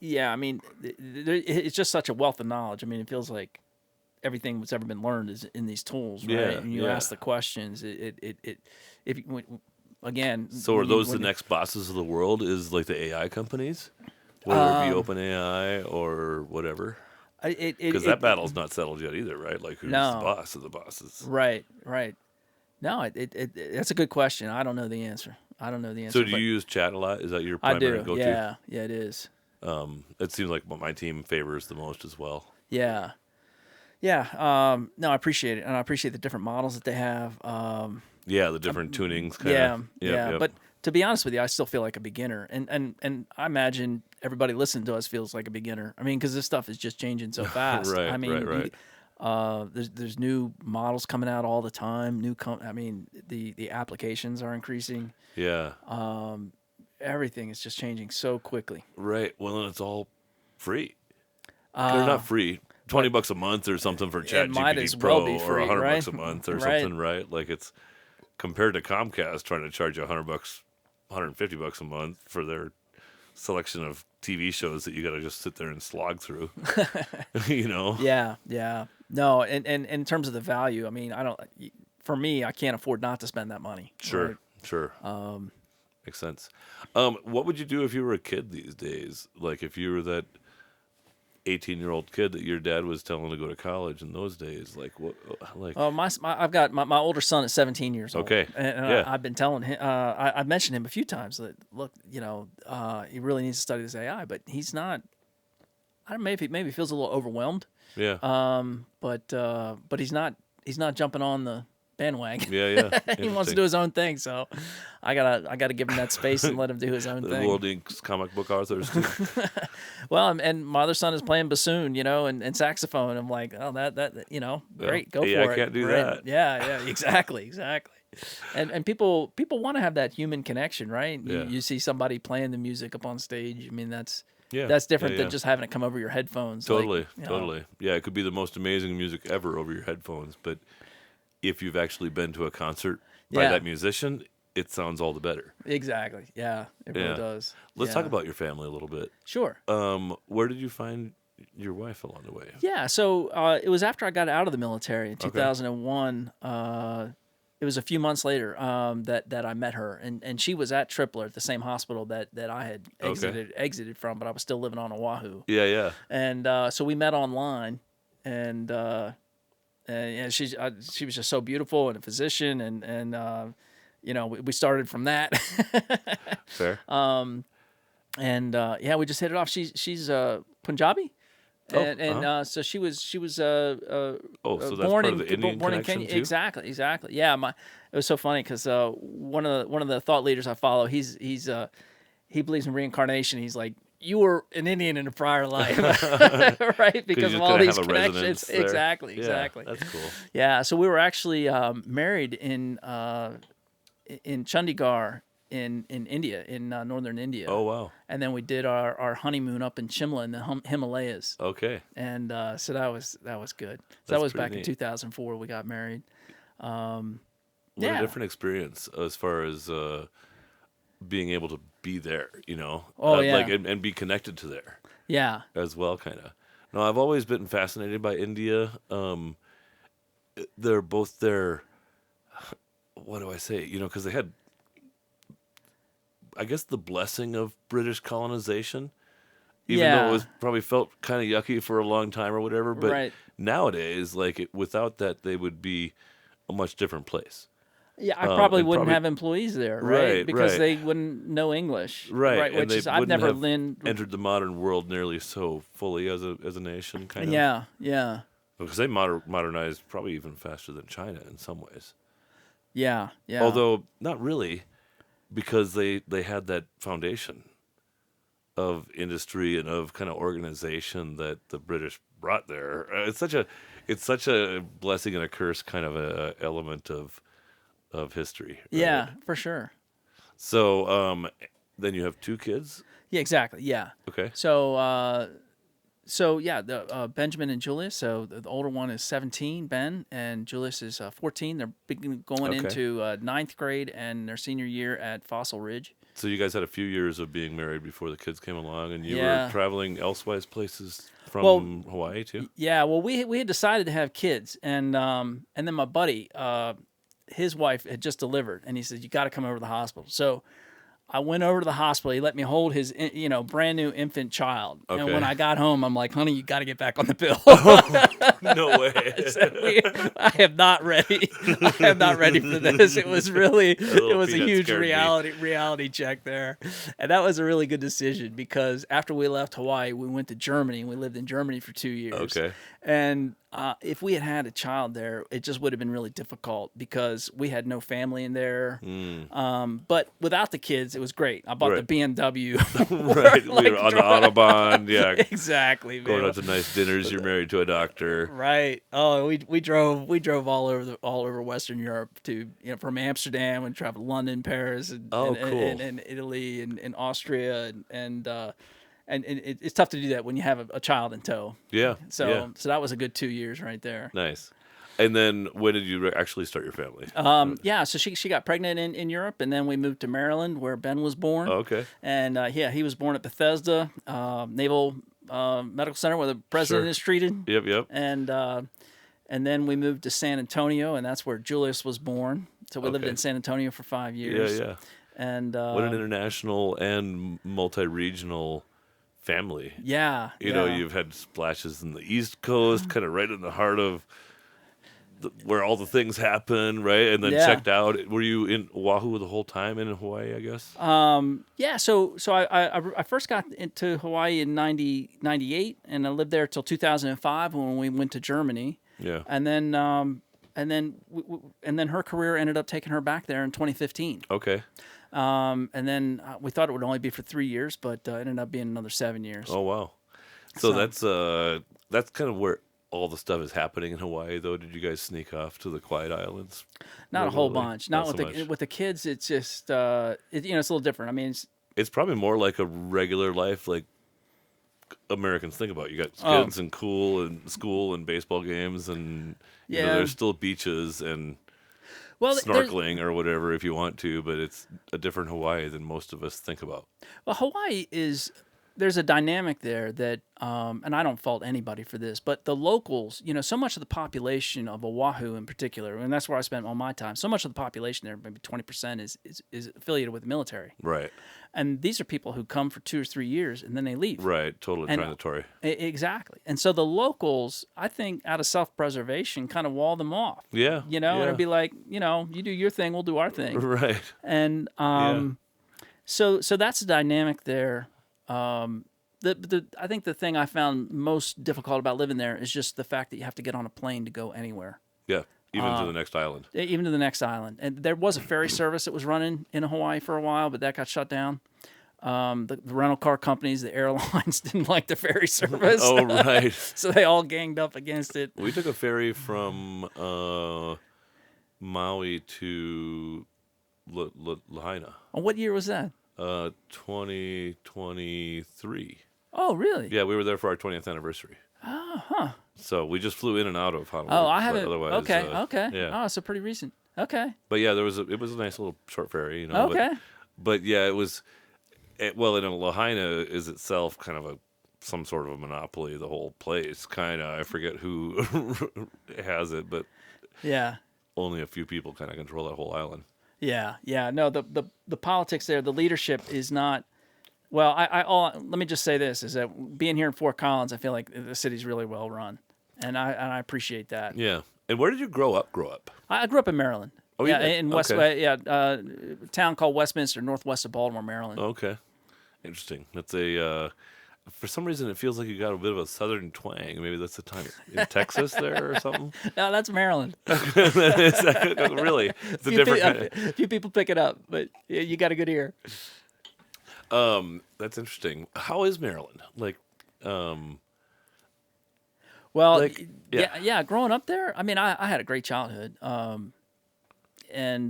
Yeah, I mean, it's just such a wealth of knowledge. I mean, it feels like everything that's ever been learned is in these tools, right? Yeah, and you ask the questions. Again. So are those the next bosses of the world? Is like the AI companies, whether it be OpenAI or whatever? Because that battle's not settled yet either, right? Like, who's No. the boss of the bosses? Right. No, that's a good question. I don't know the answer. So do you use chat a lot? Is that your I primary do. go-to? Yeah, it is. It seems like what my team favors the most as well. Yeah. No, I appreciate it, and I appreciate the different models that they have. Yeah, the different tunings. But to be honest with you, I still feel like a beginner, and I imagine everybody listening to us feels like a beginner. I mean, because this stuff is just changing so fast. Right, I mean, right. there's new models coming out all the time. The applications are increasing. Yeah. Everything is just changing so quickly. Right. Well, and it's all free. They're not free. $20 a month or something for It might ChatGPT as Pro, well be free, or $100 right? a month or Right. something, right? Like, it's compared to Comcast trying to charge you $100, $150 a month for their selection of TV shows that you got to just sit there and slog through. You know? Yeah. No, and in terms of the value, I mean, for me, I can't afford not to spend that money. Sure, right? sure. Makes sense. What would you do if you were a kid these days? Like, if you were that 18-year-old kid that your dad was telling to go to college in those days, like what? Like, I've got my older son is 17 years old. Okay. And Yeah. I've been telling him, I've mentioned him a few times that, look, he really needs to study this AI, but he's not. I don't know, maybe he feels a little overwhelmed. yeah, But he's not jumping on the bandwagon. yeah. He wants to do his own thing, so I gotta give him that space and let him do his own the thing. World Inc. comic book authors. Too. Well, and my other son is playing bassoon, and saxophone. I'm like, oh, that great, go Yeah, for I it. can't do Right? that. Yeah, exactly. And people want to have that human connection, right? Yeah. You see somebody playing the music up on stage. I mean, that's Yeah, different yeah. than just having it come over your headphones. Totally, like, totally. Yeah, it could be the most amazing music ever over your headphones, but if you've actually been to a concert by Yeah. that musician, it sounds all the better. Exactly. Yeah, it really does. Let's Yeah. talk about your family a little bit. Sure. Where did you find your wife along the way? Yeah, so it was after I got out of the military in 2001. It was a few months later that I met her, and she was at Tripler at the same hospital that I had exited from, but I was still living on Oahu. Yeah. And so we met online, and she was just so beautiful and a physician, and we started from that. Fair. We just hit it off. She's Punjabi. So she was so that's born part of the Indian born in connection Kenya. too? Exactly. Yeah, it was so funny because one of the thought leaders I follow, he believes in reincarnation. He's like, you were an Indian in a prior life, right? Because of all these connections. Exactly. Yeah, that's cool. Yeah. So we were actually married in Chandigarh in India, in northern India. Oh wow. And then we did our honeymoon up in Shimla in the Himalayas. Okay. And so that was good. So That's that was pretty back in neat. 2004. We got married. What a Yeah. different experience as far as being able to be there, Oh, yeah. like and be connected to there Yeah. as well, kind of. No, I've always been fascinated by India. They're both there. What do I say? Because they had, I guess, the blessing of British colonization, even though it was probably felt kind of yucky for a long time or whatever. But Right. nowadays, without that, they would be a much different place. Yeah, I probably and wouldn't probably- have employees there, right? Right, Because right. they wouldn't know English, Right, and Which they is I've wouldn't never have learned. entered the modern world nearly so fully as a nation, kind of. Yeah. Because they modernized probably even faster than China in some ways. Yeah. Although not really, because they had that foundation of industry and of kind of organization that the British brought there. It's such a blessing and a curse kind of a element of history. Right? Yeah, for sure. So then you have two kids. Yeah, exactly. Yeah. Okay. So yeah, the Benjamin and Julius. So the older one is 17, Ben, and Julius is 14. They're going Okay. into ninth grade and their senior year at Fossil Ridge. So you guys had a few years of being married before the kids came along, and you Yeah. were traveling elsewise places from Hawaii too. Yeah, well, we had decided to have kids, and then my buddy, his wife had just delivered, and he said, you got to come over to the hospital. So I went over to the hospital. He let me hold his, brand new infant child. And Okay. when I got home, I'm like, honey, you got to get back on the pill. No way. I said, I am not ready. I am not ready for this. It was really, it was a peanut huge scared me. reality check there. And that was a really good decision because after we left Hawaii, we went to Germany and we lived in Germany for 2 years. Okay. And if we had had a child there, it just would have been really difficult because we had no family in there. But without the kids, it was great. I bought the BMW. Right. We were on the Autobahn. Yeah. Exactly, man. Going out to nice dinners. You're married to a doctor. Right. Oh, we drove all over Western Europe to from Amsterdam and traveled to London, Paris, and Oh, cool. and Italy and Austria and it's tough to do that when you have a child in tow. Yeah. So yeah. so that was a good 2 years right there. Nice. And then when did you actually start your family? Yeah, so she got pregnant in Europe, and then we moved to Maryland, where Ben was born. Oh, okay. And he was born at Bethesda Naval Medical Center, where the president Sure. is treated. Yep. And then we moved to San Antonio, and that's where Julius was born. So we lived Okay. in San Antonio for 5 years. Yeah. And What an international and multi-regional family. yeah, You know, you've had splashes in the East Coast, kind of right in the heart of where all the things happen, right? And then Yeah. checked out. Were you in Oahu the whole time and in Hawaii, I guess? Yeah, so I first got into Hawaii in 98, and I lived there till 2005 when we went to Germany. Yeah. And then her career ended up taking her back there in 2015. Okay. And then we thought it would only be for 3 years, but it ended up being another 7 years. Oh, wow. So that's kind of where all the stuff is happening in Hawaii, though. Did you guys sneak off to the Quiet Islands? Not a whole regularly? bunch. Not so with much. with the kids. It's just it's a little different. I mean, It's probably more like a regular life, like Americans think about. You got kids and school and baseball games, and you know, Yeah. there's still beaches and there's- snorkeling or whatever if you want to, but it's a different Hawaii than most of us think about. Well, Hawaii there's a dynamic there that, and I don't fault anybody for this, but the locals, so much of the population of Oahu in particular, and that's where I spent all my time, so much of the population there, maybe 20% is affiliated with the military. Right. And these are people who come for 2 or 3 years and then they leave. Right. Totally And- transitory. Exactly. And so the locals, I think, out of self-preservation, kind of wall them off. Yeah. And yeah. it'd be like, you do your thing, we'll do our thing. Right. And so that's the dynamic there. I think the thing I found most difficult about living there is just the fact that you have to get on a plane to go anywhere, Yeah. Even to the next island. even to the next island. And there was a ferry service that was running in Hawaii for a while, but that got shut down. The rental car companies, the airlines didn't like the ferry service. Oh, right. So they all ganged up against it. We took a ferry from Maui to Lahaina. Oh, what year was that? 2023. Oh, really? Yeah, we were there for our 20th anniversary. Oh, huh. So we just flew in and out of Honolulu. Oh, I but haven't. Otherwise, Okay. Yeah. Oh, so pretty recent. Okay. But yeah, it was a nice little short ferry. You know. Okay. But yeah, it was. Well, in Lahaina is itself kind of some sort of a monopoly. The whole place, kind of. I forget who has it, but Yeah. only a few people kind of control that whole island. Yeah. No, the politics there, the leadership is not. Well, let me just say this: is that being here in Fort Collins, I feel like the city's really well run, and I appreciate that. Yeah. And where did you grow up? I grew up in Maryland. Oh, you yeah, did? in West. Okay. A town called Westminster, northwest of Baltimore, Maryland. Okay. Interesting. That's a. For some reason, it feels like you got a bit of a southern twang. Maybe that's the time in Texas there or something. No, that's Maryland. Really, it's a different kind of. A few people pick it up, but you got a good ear. That's interesting. How is Maryland? Well, yeah. yeah. Growing up there, I mean, I had a great childhood, and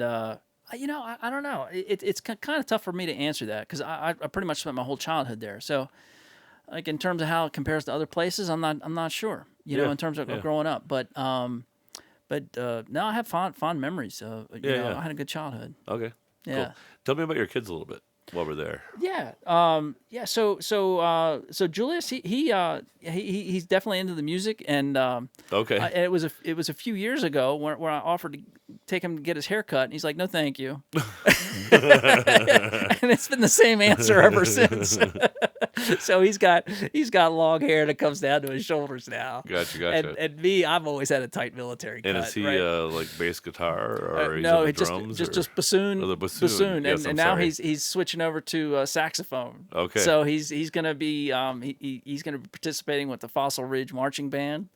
I don't know. It's kind of tough for me to answer that because I pretty much spent my whole childhood there. So, like in terms of how it compares to other places, I'm not sure. In terms of growing up, but no, I have fond memories. I had a good childhood. Okay. Yeah. Cool. Tell me about your kids a little bit. while we're there. Yeah. So Julius, he's definitely into the music, and Okay. it was a few years ago where I offered to take him to get his hair cut, and he's like, "No, thank you." And it's been the same answer ever since. So he's got long hair that comes down to his shoulders now. Gotcha. And me, I've always had a tight military cut. And is he right? like bass guitar or he's No, on the it's drums? just bassoon. Oh, the bassoon. Yes, and I'm now sorry. he's switching over to saxophone. Okay. So he's gonna be he's gonna be participating with the Fossil Ridge Marching Band,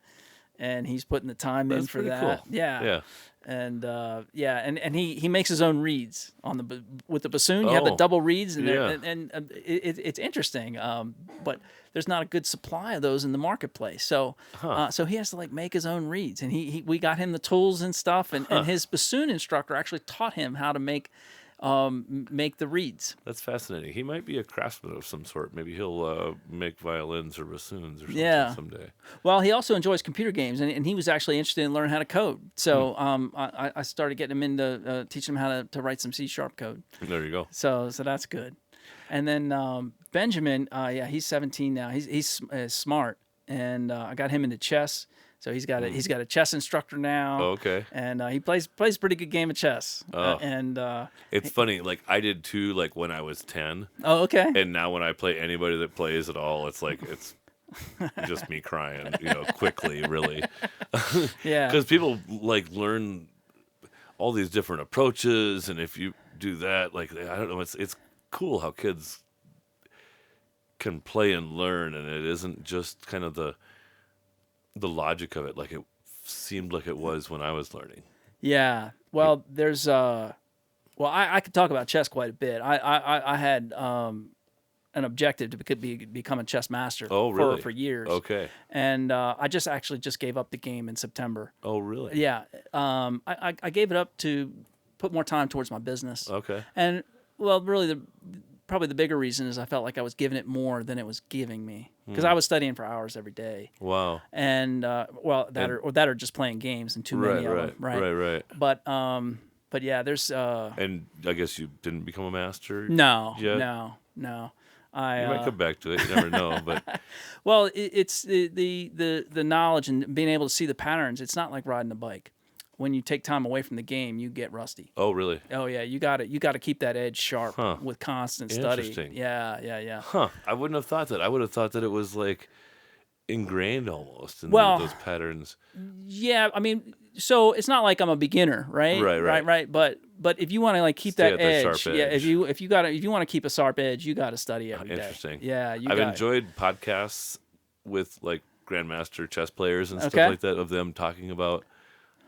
and he's putting the time in That's for pretty that. cool. Yeah. Yeah. And and he makes his own reeds with the bassoon. You have the double reeds, and Yeah. it's interesting. But there's not a good supply of those in the marketplace. So so he has to like make his own reeds, and we got him the tools and stuff, and his bassoon instructor actually taught him how to make the reeds. That's fascinating. He might be a craftsman of some sort. Maybe he'll make violins or bassoons or something someday. Well, he also enjoys computer games, and he was actually interested in learning how to code. So I started getting him into teaching him how to write some C# code. There you go. So that's good. And then Benjamin, he's 17 now. He's smart, and I got him into chess. So he's got a chess instructor now. Oh, okay. And he plays a pretty good game of chess. Oh. And It's funny. Like I did too. Like when I was 10. oh, okay. And now when I play anybody that plays at all, it's like it's just me crying. Quickly, really. Yeah. Because people like learn all these different approaches, and if you do that, like I don't know, it's cool how kids can play and learn, and it isn't just kind of the logic of it like it seemed like it was when I was learning. Yeah. Well, there's I could talk about chess quite a bit. I had an objective to become a chess master for years. Okay. And I just gave up the game in September. Oh, really? Yeah. I gave it up to put more time towards my business. Okay. And well, really probably the bigger reason is I felt like I was giving it more than it was giving me, because I was studying for hours every day. Wow. And that or just playing games, and too many of them. Right. But yeah, there's And I guess you didn't become a master? no. yet? You might come back to it. You never know. But well, it's the knowledge and being able to see the patterns. It's not like riding a bike. When you take time away from the game, you get rusty. oh, really? Oh yeah, you got to keep that edge sharp with constant study. Interesting. Yeah. Huh. I wouldn't have thought that. I would have thought that it was like ingrained almost in those patterns. Yeah, I mean, so it's not like I'm a beginner, right? Right. But if you want to like keep Stay that at that edge, sharp yeah. edge. If you want to keep a sharp edge, you got to study every day. Interesting. Yeah, I've enjoyed podcasts with like grandmaster chess players and stuff like that, of them talking about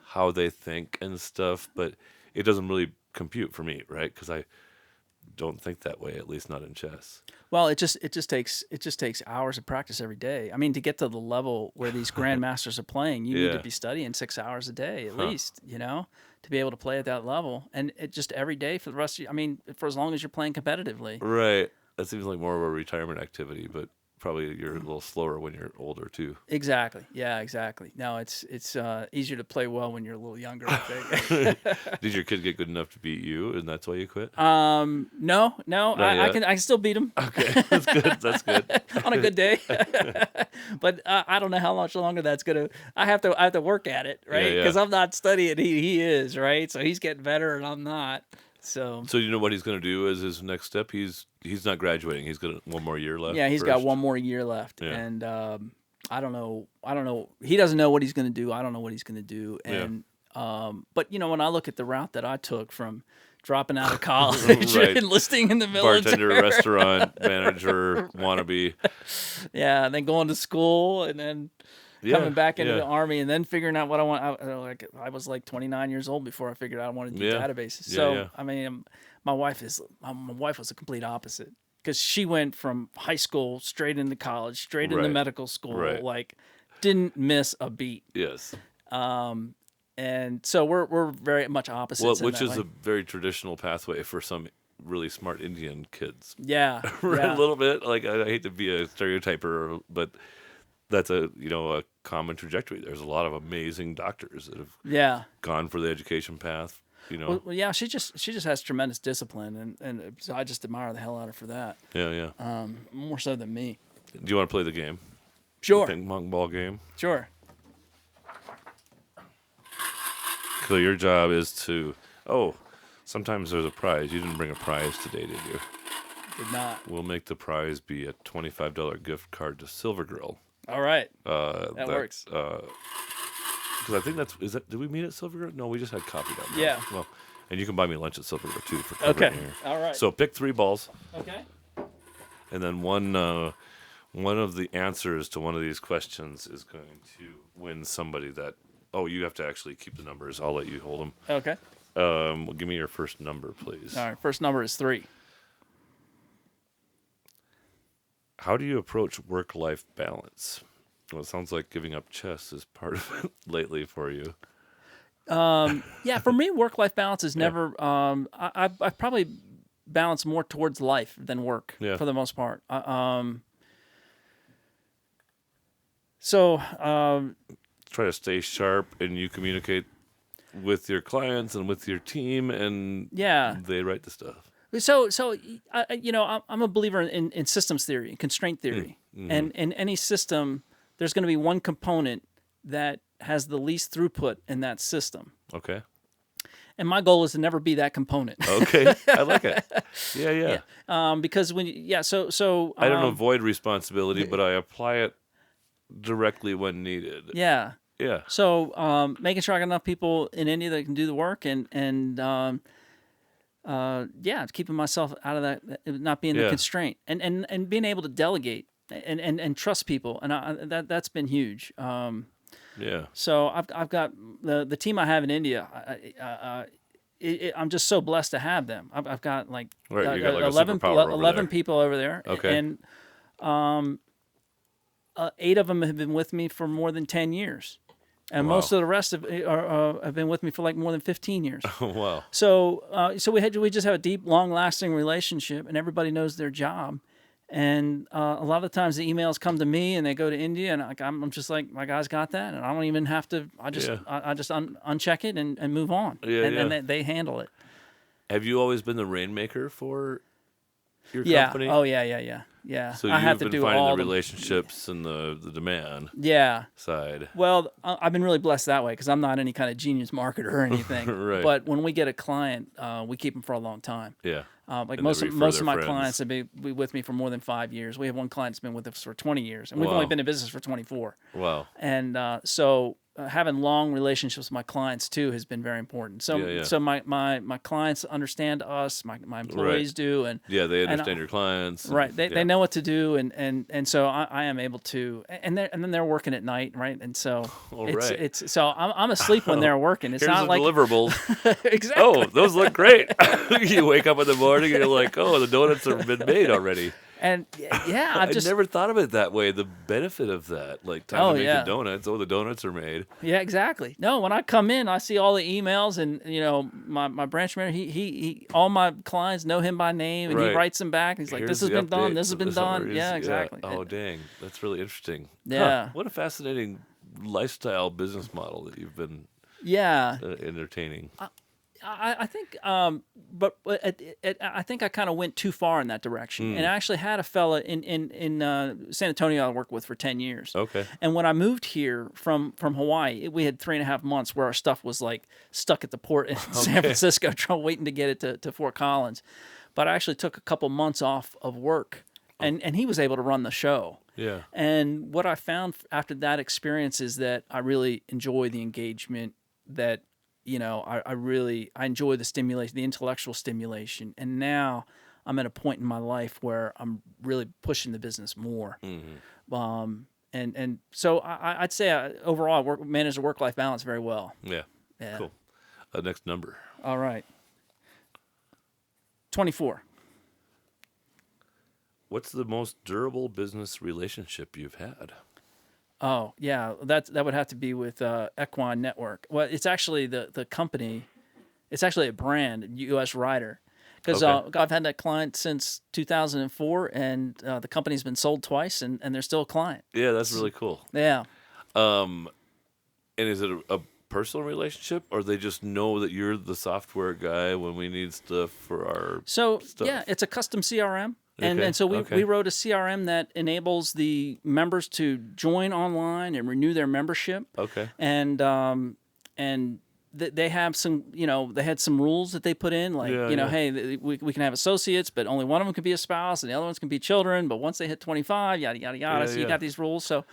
how they think and stuff, but it doesn't really compute for me, right? Because I don't think that way, at least not in chess. Well, it just takes hours of practice every day. I mean, to get to the level where these grandmasters are playing, you need to be studying 6 hours a day at least, to be able to play at that level, and it just every day for the rest of for as long as you're playing competitively. Right. That seems like more of a retirement activity, but probably you're a little slower when you're older too. Exactly. Yeah, exactly. No, it's easier to play well when you're a little younger, I think. Did your kid get good enough to beat you, and that's why you quit? No. I can still beat him. Okay, that's good. On a good day. But I don't know how much longer that's gonna. I have to work at it, right? Because I'm not studying. He is, right? So he's getting better, and I'm not. So you know what he's going to do as his next step? He's not graduating. He's got one more year left. Yeah, he's got one more year left, and I don't know. He doesn't know what he's going to do. I don't know what he's going to do. And but when I look at the route that I took from dropping out of college, enlisting in the military, bartender, restaurant manager, wannabe. Yeah, and then going to school, and then coming back into the Army, and then figuring out what I want. I was like 29 years old before I figured out I wanted to do databases. So I mean, my wife was a complete opposite, because she went from high school straight into college, straight into medical school, like didn't miss a beat. Yes. And so we're very much opposites. Well, which is a very traditional pathway for some really smart Indian kids. Yeah. A little bit. Like I hate to be a stereotyper, but that's a common trajectory. There's a lot of amazing doctors that have gone for the education path. you know. Well, yeah, she just has tremendous discipline, and so I just admire the hell out of her for that. Yeah. More so than me. Do you want to play the game? Sure. The ping pong ball game? Sure. So your job is to... Oh, sometimes there's a prize. You didn't bring a prize today, did you? Did not. We'll make the prize be a $25 gift card to Silver Grill. All right. That works. Because I think did we meet at Silver Grill? No, we just had coffee down there. Yeah. Well, and you can buy me lunch at Silver Grill, too, for covering Okay. here. All right. So pick 3 balls. Okay. And then one of the answers to one of these questions is going to win somebody that... Oh, you have to actually keep the numbers. I'll let you hold them. Okay. Well, give me your first number, please. All right. First number is 3. How do you approach work-life balance? Well, it sounds like giving up chess is part of it lately for you. Yeah, for me, work-life balance is never. I probably balance more towards life than work for the most part. Try to stay sharp, and you communicate with your clients and with your team, and they write the stuff. So I'm a believer in systems theory, constraint theory, and in any system, there's going to be one component that has the least throughput in that system. Okay. And my goal is to never be that component. Okay, I like it. Yeah. Because so I don't avoid responsibility, but I apply it directly when needed. Yeah. Yeah. So making sure I got enough people in India that can do the work, and keeping myself out of that, not being the constraint, and being able to delegate and trust people, and that's been huge. So I've got the team I have in India. I'm just so blessed to have them. I've got like, you got like 11 people over there. Okay. And 8 of them have been with me for more than 10 years. And most of the rest have been with me for like more than 15 years. Oh, wow. So we just have a deep, long-lasting relationship, and everybody knows their job. And a lot of the times the emails come to me and they go to India, and I'm just like, my guys got that, and I don't even have to. I just uncheck it and move on. And they handle it. Have you always been the rainmaker for your company? Oh yeah. So I you've have to been do finding all the relationships and the demand side. Well, I've been really blessed that way because I'm not any kind of genius marketer or anything. Right. But when we get a client, we keep them for a long time. Yeah. Like And most they of refer my their clients friends. have been with me for more than 5 years. We have one client that's been with us for 20 years, and we've Wow. only been in business for 24. Wow. And so having long relationships with my clients too has been very important. So so my clients understand us, my employees do, and they understand your clients. Right, they know what to do, and so I am able to, and then they're working at night, right, and so it's so I'm asleep when they're working. It's Here's not the like deliverables. exactly. Oh, those look great. You wake up in the morning and you're like, oh, the donuts have been made already. And I never thought of it that way. The benefit of that, like time to make the donuts. Oh, the donuts are made. Yeah, exactly. No, when I come in, I see all the emails, and my branch manager, he all my clients know him by name, and he writes them back. And he's like, Here's this has the been done. update. This has been The done. summaries. Yeah, exactly. Oh, dang, that's really interesting. Yeah. Huh. What a fascinating lifestyle business model that you've been entertaining. I think, but I think I kind of went too far in that direction. And I actually had a fella in San Antonio I worked with for 10 years. Okay. And when I moved here from Hawaii, we had 3.5 months where our stuff was like stuck at the port in San Francisco, waiting to get it to Fort Collins. But I actually took a couple months off of work, and he was able to run the show. Yeah. And what I found after that experience is that I really enjoy the engagement that. I enjoy the stimulation, the intellectual stimulation. And now I'm at a point in my life where I'm really pushing the business more. Mm-hmm. And so I'd say overall I manage the work-life balance very well. Yeah. Cool. Next number. All right. 24. What's the most durable business relationship you've had? Oh, yeah, that would have to be with Equine Network. Well, it's actually the company. It's actually a brand, U.S. Rider. Because I've had that client since 2004, and the company's been sold twice, and they're still a client. Yeah, that's really cool. Yeah. And is it a personal relationship, or they just know that you're the software guy when we need stuff for our stuff? Yeah, it's a custom CRM. And Okay, and so we okay. wrote a CRM that enables the members to join online and renew their membership. Okay. And they have some, they had some rules that they put in, like, Yeah. hey, we can have associates, but only one of them can be a spouse and the other ones can be children. But once they hit 25, yada, yada, yada. Yeah, So you yeah. got these rules. So,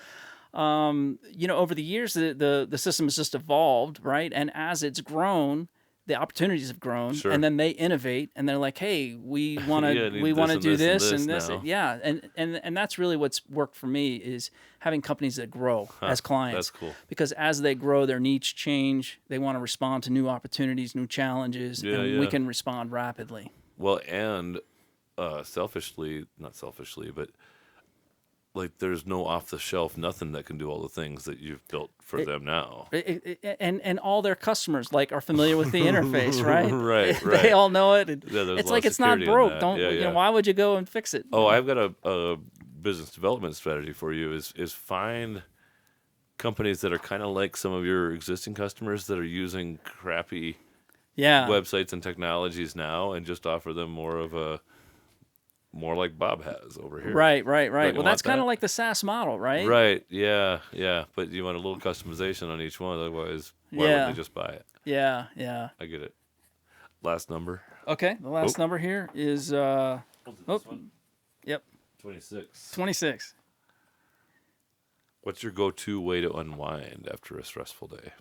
over the years, the system has just evolved, right? And as it's grown, the opportunities have grown, Sure. and then they innovate, and they're like, "Hey, we want to Yeah, I need we this want to and do this this and and this this, now. yeah." And that's really what's worked for me, is having companies that grow as clients. That's cool. Because as they grow, their needs change. They want to respond to new opportunities, new challenges, Yeah, and we yeah. can respond rapidly. Well, and not selfishly, but like there's no off-the-shelf nothing that can do all the things that you've built for them now. And all their customers are familiar with the interface, right? Right, They right. all know it. And Yeah, there's a it's lot like of it's not security in broke. that. Don't Yeah. why would you go and fix it? Oh, I've got a business development strategy for you. Is find companies that are kind of like some of your existing customers that are using crappy Yeah. websites and technologies now, and just offer them more like Bob has over here. Right. Don't Well, you that's want kind of that? like the SaaS model, right? Right. Yeah. But you want a little customization on each one, otherwise, why Yeah. wouldn't they just buy it? Yeah. I get it. Last number. Okay. The last number here is yep, 26. 26. What's your go-to way to unwind after a stressful day?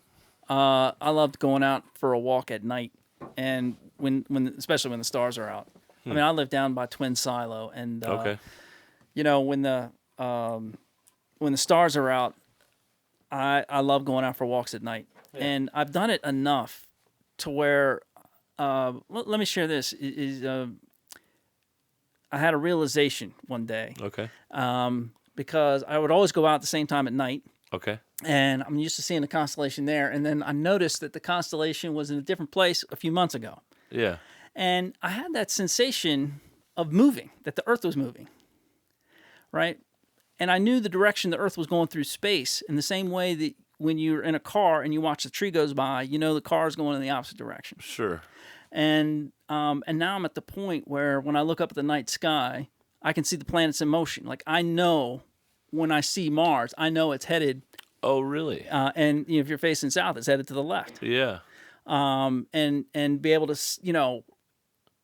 I loved going out for a walk at night, and when especially when the stars are out. I mean, I live down by Twin Silo, and Okay. when the stars are out, I love going out for walks at night, and I've done it enough to where let me share this. I had a realization one day, Okay. because I would always go out at the same time at night. Okay. And I'm used to seeing the constellation there. And then I noticed that the constellation was in a different place a few months ago. Yeah. And I had that sensation of moving, that the Earth was moving, right? And I knew the direction the Earth was going through space, in the same way that when you're in a car and you watch the tree goes by, the car is going in the opposite direction. Sure. And now I'm at the point where when I look up at the night sky, I can see the planets in motion. Like, I know when I see Mars, I know it's headed. Oh, really? And if you're facing south, it's headed to the left. Yeah. And be able to,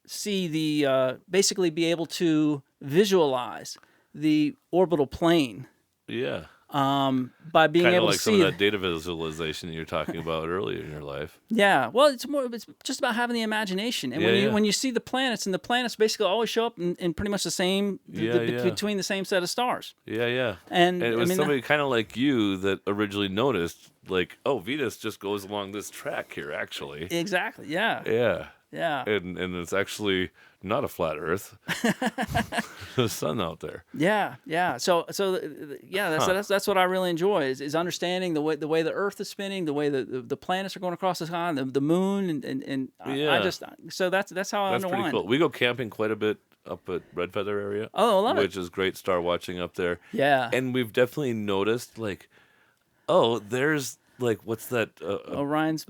see the basically be able to visualize the orbital plane Yeah. by being Kind of able like to some see of that data visualization you were talking about earlier in your life. Yeah, well, it's just about having the imagination, and when you see the planets, and the planets basically always show up in pretty much the same between the same set of stars. Yeah. And it was I mean, somebody kind of like you that originally noticed, like, oh, Venus just goes along this track here, actually. Exactly. Yeah. Yeah. And it's actually not a flat Earth. The sun out there. Yeah. So that's what I really enjoy is understanding the way the Earth is spinning, the way the planets are going across the sky, the moon, and I just so that's how I That's unwind. pretty cool. We go camping quite a bit up at Red Feather area. Oh, I love it. Which is great star watching up there. Yeah. And we've definitely noticed, like, oh, there's like, what's that? Orion's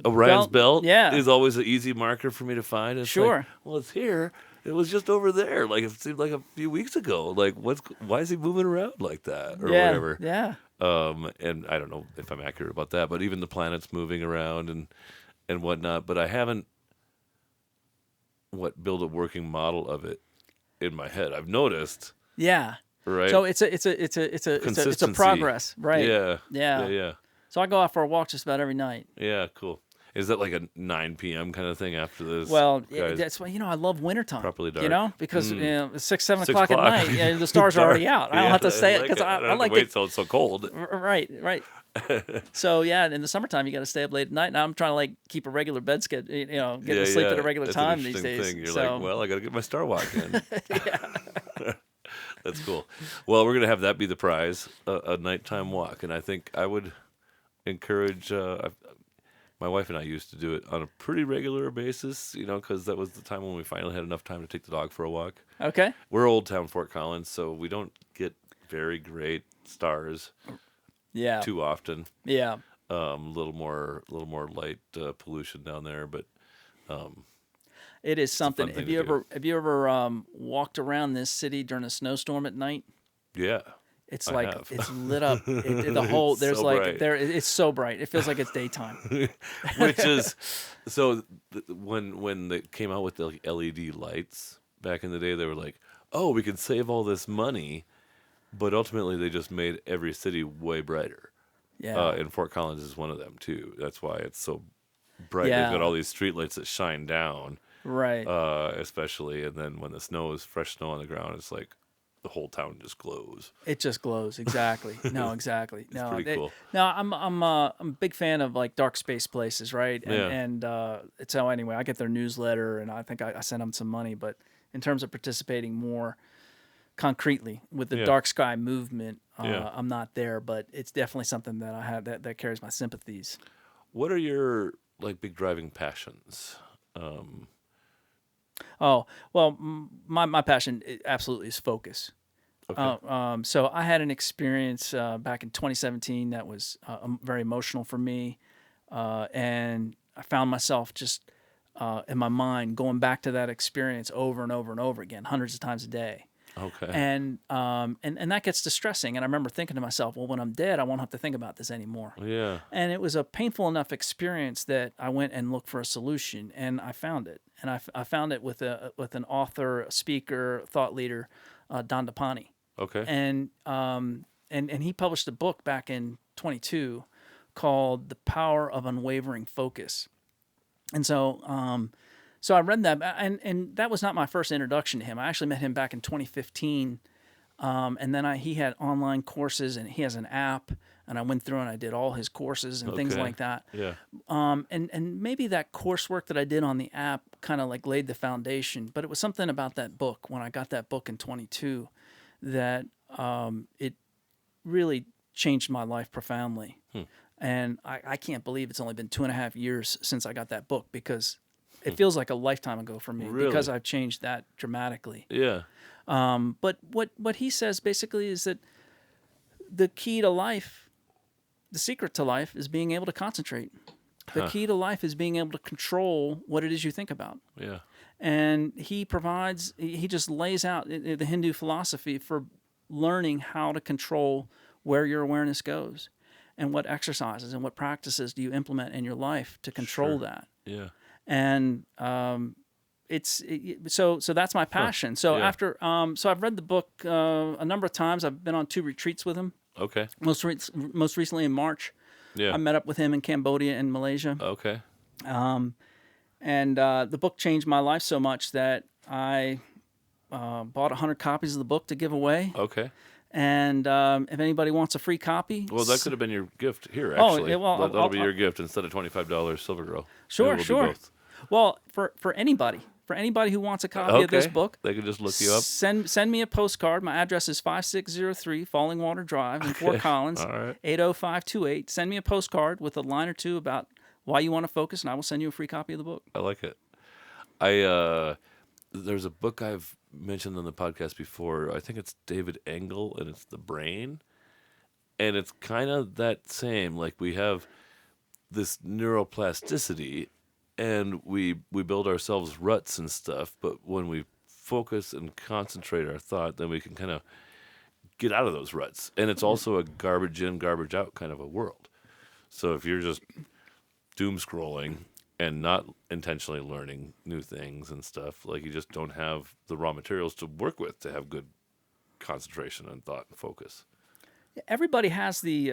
belt Yeah. is always an easy marker for me to find. It's Sure. like, well, it's here. It was just over there. Like, it seemed like a few weeks ago. Like, why is he moving around like that or whatever? Yeah. And I don't know if I'm accurate about that, but even the planets moving around and whatnot. But I haven't build a working model of it in my head. I've noticed. Yeah. Right. So it's a Consistency. progress, right? Yeah. So I go out for a walk just about every night. Yeah, cool. Is that like a 9 p.m. kind of thing after this? Well, guys that's why I love wintertime. properly dark. Because it's 6, 7 6 o'clock at o'clock. night, the stars are already out. I don't have to say it because I like to wait till it's so cold. Right. So in the summertime you got to stay up late at night. Now I'm trying to keep a regular bed schedule, get to sleep at a regular That's time an these interesting days. thing. You're so, like, well, I got to get my star walk in. That's cool. Well, we're gonna have that be the prize, a nighttime walk, and I think I would encourage. My wife and I used to do it on a pretty regular basis, because that was the time when we finally had enough time to take the dog for a walk. Okay. We're Old Town Fort Collins, so we don't get very great stars Yeah. too often. Yeah. little more light pollution down there, but It is something. fun thing Have to you do. ever walked around this city during a snowstorm at night? yeah, It's I like have. it's lit up. The whole It's there's so like bright. there. It's so bright. It feels like it's daytime. Which is so when they came out with the like, LED lights back in the day, they were like, oh, we can save all this money, but ultimately they just made every city way brighter. Yeah. And Fort Collins is one of them too. That's why it's so bright. Yeah. They've got all these streetlights that shine down, Right. especially, and then when the snow is fresh snow on the ground, it's like the whole town just glows. It just glows. Exactly. No, exactly. No, pretty cool. No, I'm a big fan of like dark space places, right? And, Yeah. so anyway, I get their newsletter, and I think I send them some money. But in terms of participating more concretely with the Yeah. dark sky movement, Yeah. I'm not there, but it's definitely something that I have that carries my sympathies. What are your like big driving passions? Oh, well, my passion absolutely is focus. Okay. So I had an experience back in 2017 that was very emotional for me, and I found myself just in my mind going back to that experience over and over and over again, hundreds of times a day. Okay. And that gets distressing. And I remember thinking to myself, well, when I'm dead, I won't have to think about this anymore. Yeah. And it was a painful enough experience that I went and looked for a solution, and I found it. And I found it with an author, a speaker, thought leader, Dandapani. Okay. And he published a book back in 22 called The Power of Unwavering Focus. And so I read that, and that was not my first introduction to him. I actually met him back in 2015, and then he had online courses, and he has an app, and I went through and I did all his courses and things Okay. like that. Yeah. And maybe that coursework that I did on the app kind of like laid the foundation, but it was something about that book when I got that book in 22 that it really changed my life profoundly. And I can't believe it's only been 2.5 years since I got that book, because it feels like a lifetime ago for me, Really? because I've changed that dramatically. Yeah. But what he says basically is that the key to life, the secret to life, is being able to concentrate. The key to life is being able to control what it is you think about. Yeah. And he just lays out the Hindu philosophy for learning how to control where your awareness goes, and what exercises and what practices do you implement in your life to control Sure. that. Yeah. And so that's my passion. So Yeah. after so I've read the book a number of times. I've been on 2 retreats with him. Okay. Most recently in March, Yeah. I met up with him in Cambodia and Malaysia. Okay. And the book changed my life so much that I bought 100 copies of the book to give away. Okay. And if anybody wants a free copy, Well, that could have been your gift here. Oh, Actually, yeah, well, that'll be I'll- your gift instead of $25 Silver Girl. Sure, Maybe we'll do sure. both. Well, for anybody who wants a copy of this Okay. book, They can just look you up. send me a postcard. My address is 5603 Falling Water Drive in Fort Collins, All right. 80528. Send me a postcard with a line or two about why you want to focus, and I will send you a free copy of the book. I like it. There's a book I've mentioned on the podcast before. I think it's David Engel, and it's The Brain. And it's kind of that same. Like, we have this neuroplasticity, and we build ourselves ruts and stuff. But when we focus and concentrate our thought, then we can kind of get out of those ruts. And it's also a garbage in, garbage out kind of a world. So if you're just doom scrolling and not intentionally learning new things and stuff, like, you just don't have the raw materials to work with to have good concentration and thought and focus. Everybody has we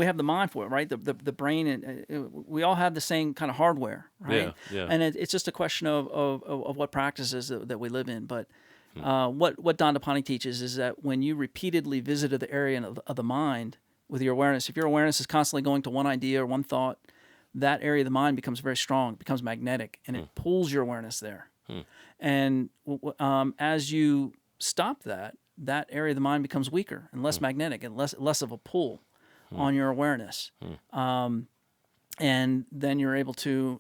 have the mind for it, right? The brain, and we all have the same kind of hardware, right? Yeah. And it's just a question of what practices that we live in. But what Dandapani teaches is that when you repeatedly visit the area of the mind with your awareness, if your awareness is constantly going to one idea or one thought, that area of the mind becomes very strong, becomes magnetic, and it pulls your awareness there. And as you stop that area of the mind becomes weaker and less magnetic and less of a pull on your awareness. And then you're able to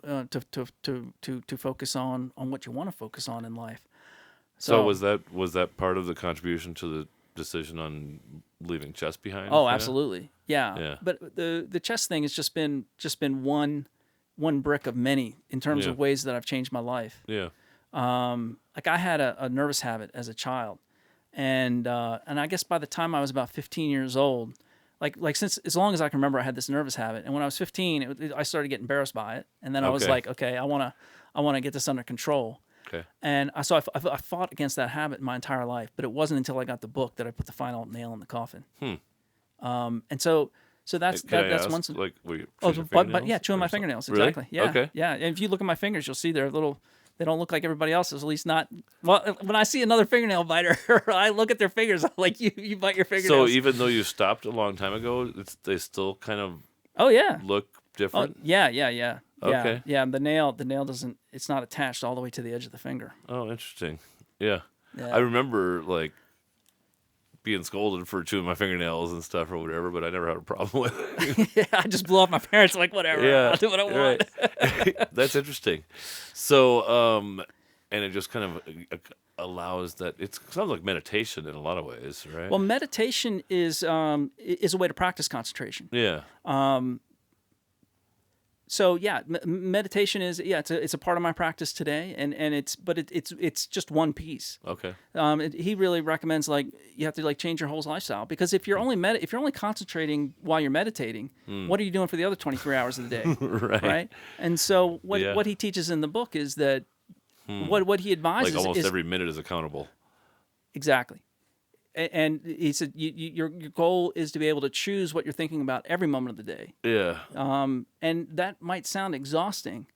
focus on what you want to focus on in life. So was that part of the contribution to the decision on leaving chest behind. Oh, kinda? absolutely. Yeah. Yeah. But the chess thing has just been one brick of many in terms Yeah. of ways that I've changed my life. Yeah. Like I had a nervous habit as a child, and I guess by the time I was about 15 years old, like since as long as I can remember, I had this nervous habit. And when I was 15, I started getting embarrassed by it, and then I was Okay. like, okay, I wanna get this under control. Okay. And I fought against that habit my entire life, but it wasn't until I got the book that I put the final nail in the coffin. And so that's Can I that's ask, one. like, were you Oh, chewing your but fingernails yeah, chewing or my something? fingernails. Really? Exactly. Yeah. Okay. Yeah. And if you look at my fingers, you'll see they're little. They don't look like everybody else's. At least not. Well, when I see another fingernail biter, I look at their fingers. I'm like, you bite your So fingernails. even though you stopped a long time ago, they still kind of Oh yeah. look Oh different. yeah. Okay. Yeah. The nail doesn't. It's not attached all the way to the edge of the finger. Oh, interesting. Yeah. Yeah. I remember like being scolded for chewing my fingernails and stuff or whatever, but I never had a problem with it. Yeah. I just blew off my parents. Like whatever. Yeah, I'll do what I want. right. That's interesting. So, and it just kind of allows that. It sounds like meditation in a lot of ways, right? Well, meditation is a way to practice concentration. Yeah. So yeah, meditation is it's a part of my practice today, and it's just one piece. Okay. He really recommends like you have to like change your whole lifestyle, because if you're only concentrating while you're meditating, what are you doing for the other 23 hours of the day? Right. And so Yeah. what he teaches in the book is that what he advises Like almost is every minute is accountable. exactly. And he said your goal is to be able to choose what you're thinking about every moment of the day. Yeah. And that might sound exhausting,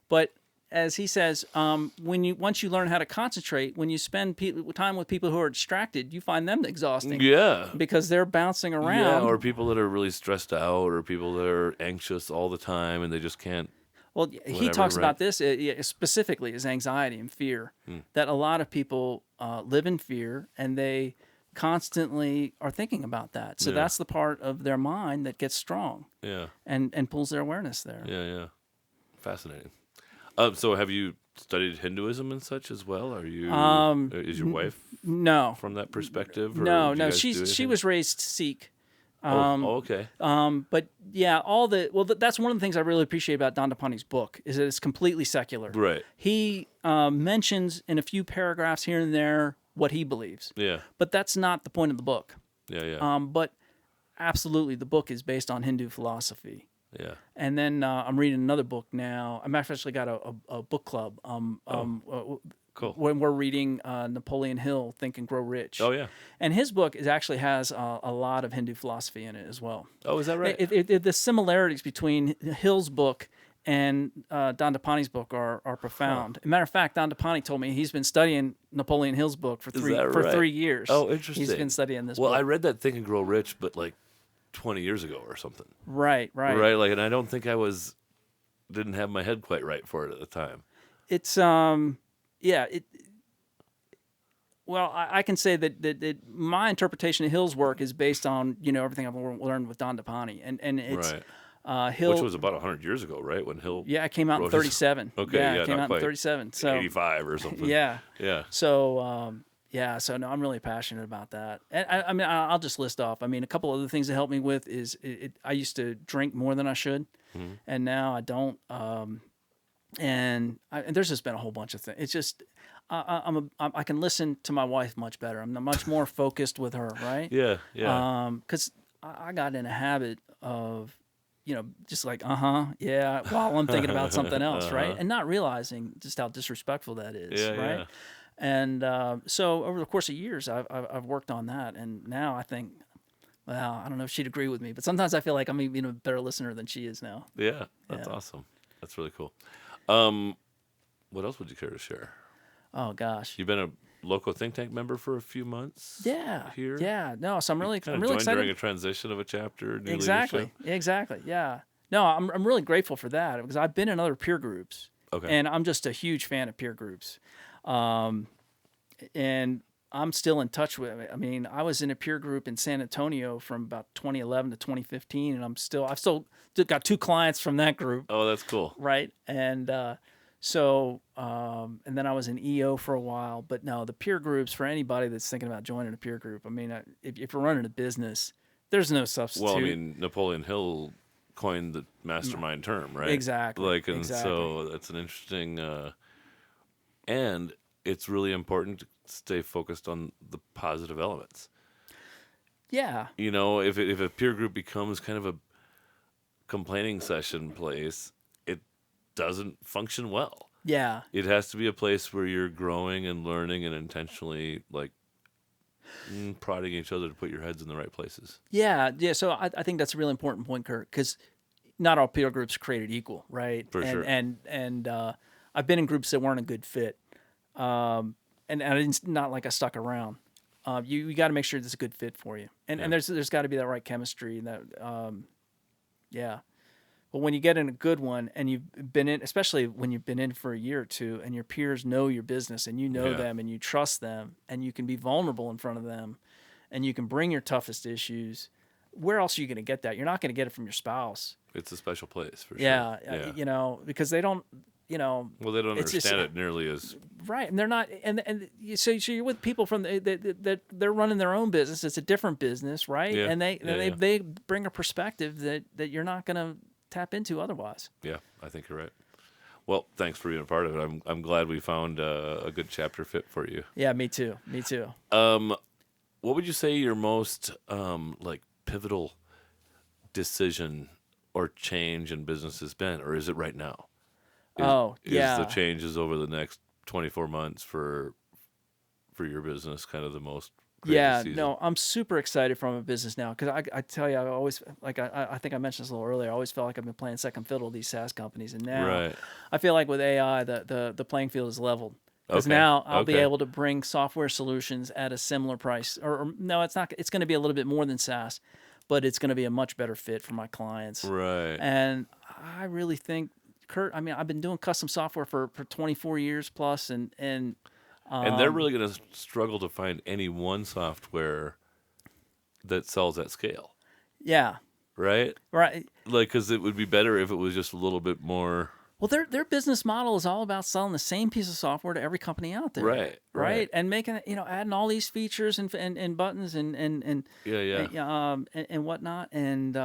but as he says, once you learn how to concentrate, when you spend time with people who are distracted, you find them exhausting. Yeah. Because they're bouncing around. Yeah, or people that are really stressed out, or people that are anxious all the time and they just can't. Well, he Whatever, talks right. about this specifically as anxiety and fear. That a lot of people live in fear, and they constantly are thinking about that. So Yeah. that's the part of their mind that gets strong Yeah. and pulls their awareness there. Yeah. Fascinating. So have you studied Hinduism and such as well? Are you? Is your wife No, from that perspective? Or no, do you no. guys do She anything? was raised Sikh. Okay. But yeah, that's one of the things I really appreciate about Dandapani's book is that it's completely secular. Right. He mentions in a few paragraphs here and there what he believes, Yeah. but that's not the point of the book. Yeah. But absolutely, the book is based on Hindu philosophy. Yeah. And then I'm reading another book now. I'm actually got a book club. Cool. When we're reading Napoleon Hill, Think and Grow Rich. Oh yeah. And his book actually has a lot of Hindu philosophy in it as well. Oh, is that right? The similarities between Hill's book and Dandapani's book are profound. As a matter of fact, Dandapani told me he's been studying Napoleon Hill's book for Is that right? 3 years. Oh, interesting. He's been studying this Well, book. I read that Think and Grow Rich, but like 20 years ago or something. Right. Right. Like, and I don't think didn't have my head quite right for it at the time. It's well, I can say that my interpretation of Hill's work is based on everything I've learned with Dandapani, and it's Right. Hill, Which was about 100 years ago, right? When Hill. yeah, it came out in wrote his- 37. Okay, yeah, yeah, it came not out in quite 37. So 85 or something. yeah, Yeah. so so no, I'm really passionate about that. And I mean, I'll just list off. I mean, a couple other things that help me with is I used to drink more than I should, and now I don't. And there's just been a whole bunch of things. It's just I can listen to my wife much better. I'm much more focused with her, right? Yeah. Because I got in a habit of, just like, yeah, while I'm thinking about something else, right? And not realizing just how disrespectful that is, Yeah, right? yeah. And so over the course of years, I've worked on that, and now I think, well, I don't know if she'd agree with me, but sometimes I feel like I'm even a better listener than she is now. Yeah. That's Yeah. awesome. That's really cool. What else would you care to share? Oh gosh, You've been a Loco think tank member for a few months. yeah, Here. yeah. No, so I'm really Kind of really joined excited. during a transition of a chapter. New Exactly. leadership. Yeah. No, I'm really grateful for that because I've been in other peer groups. Okay. And I'm just a huge fan of peer groups. And I'm still in touch with it. I mean, I was in a peer group in San Antonio from about 2011 to 2015, and I've still got 2 clients from that group, Oh, that's cool. right? And So, and then I was an EO for a while. But no, the peer groups, for anybody that's thinking about joining a peer group, I mean, if you're running a business, there's no substitute. Well, I mean, Napoleon Hill coined the mastermind term, right? Exactly. Like, and exactly. so that's an interesting, and it's really important to stay focused on the positive elements. Yeah. You know, if a peer group becomes kind of a complaining session place, it doesn't function well. Yeah. It has to be a place where you're growing and learning and intentionally like prodding each other to put your heads in the right places. Yeah. Yeah. So I think that's a really important point, Kurt, because not all peer groups are created equal, right? For sure. And I've been in groups that weren't a good fit. And it's not like I stuck around. You got to make sure it's a good fit for you. And there's got to be that right chemistry and that, yeah. But when you get in a good one and you've been in, especially when you've been in for a year or two and your peers know your business and you know them and you trust them and you can be vulnerable in front of them and you can bring your toughest issues, where else are you going to get that? You're not going to get it from your spouse. It's a special place for sure. Yeah. You know, because they don't, you know. Well, they don't understand it nearly as. Right. And they're not, so you're with people from that they're running their own business. It's a different business, right? Yeah. And they bring a perspective that you're not going to tap into otherwise. Yeah, I think you're right. Well, thanks for being a part of it. I'm glad we found a good chapter fit for you. Yeah, me too. What would you say your most like pivotal decision or change in business has been, or is it right now? Is the changes over the next 24 months for your business kind of the most crazy season? No, I'm super excited from a business now because I tell you, I always, like I think I mentioned this a little earlier, I always felt like I've been playing second fiddle to these SaaS companies, and now I feel like with AI, the playing field is leveled. Because now I'll be able to bring software solutions at a similar price. Or no, it's not. It's going to be a little bit more than SaaS, but it's going to be a much better fit for my clients. Right. And I really think, Kurt, I mean, I've been doing custom software for 24 years plus, and they're really going to struggle to find any one software that sells at scale. Yeah. Right? Right. Like, because it would be better if it was just a little bit more. Well, their business model is all about selling the same piece of software to every company out there. Right. And making, adding all these features and buttons and whatnot. And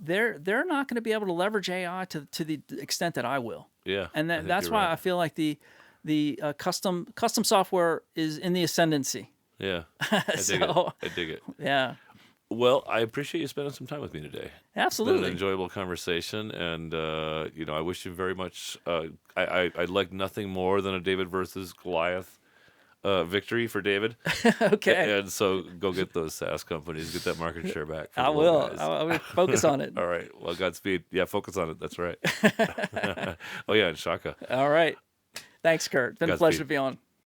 they're not going to be able to leverage AI to the extent that I will. Yeah. And that's why I feel like the custom software is in the ascendancy. Yeah. I dig it. Yeah. Well, I appreciate you spending some time with me today. Absolutely. It's been an enjoyable conversation, and I wish you very much. I'd like nothing more than a David versus Goliath victory for David. Okay. And so go get those SaaS companies, get that market share back. I will. I will focus on it. All right. Well, Godspeed. Yeah, focus on it. That's right. Oh yeah, and Shaka. All right. Thanks, Kurt. It's been a pleasure to be on.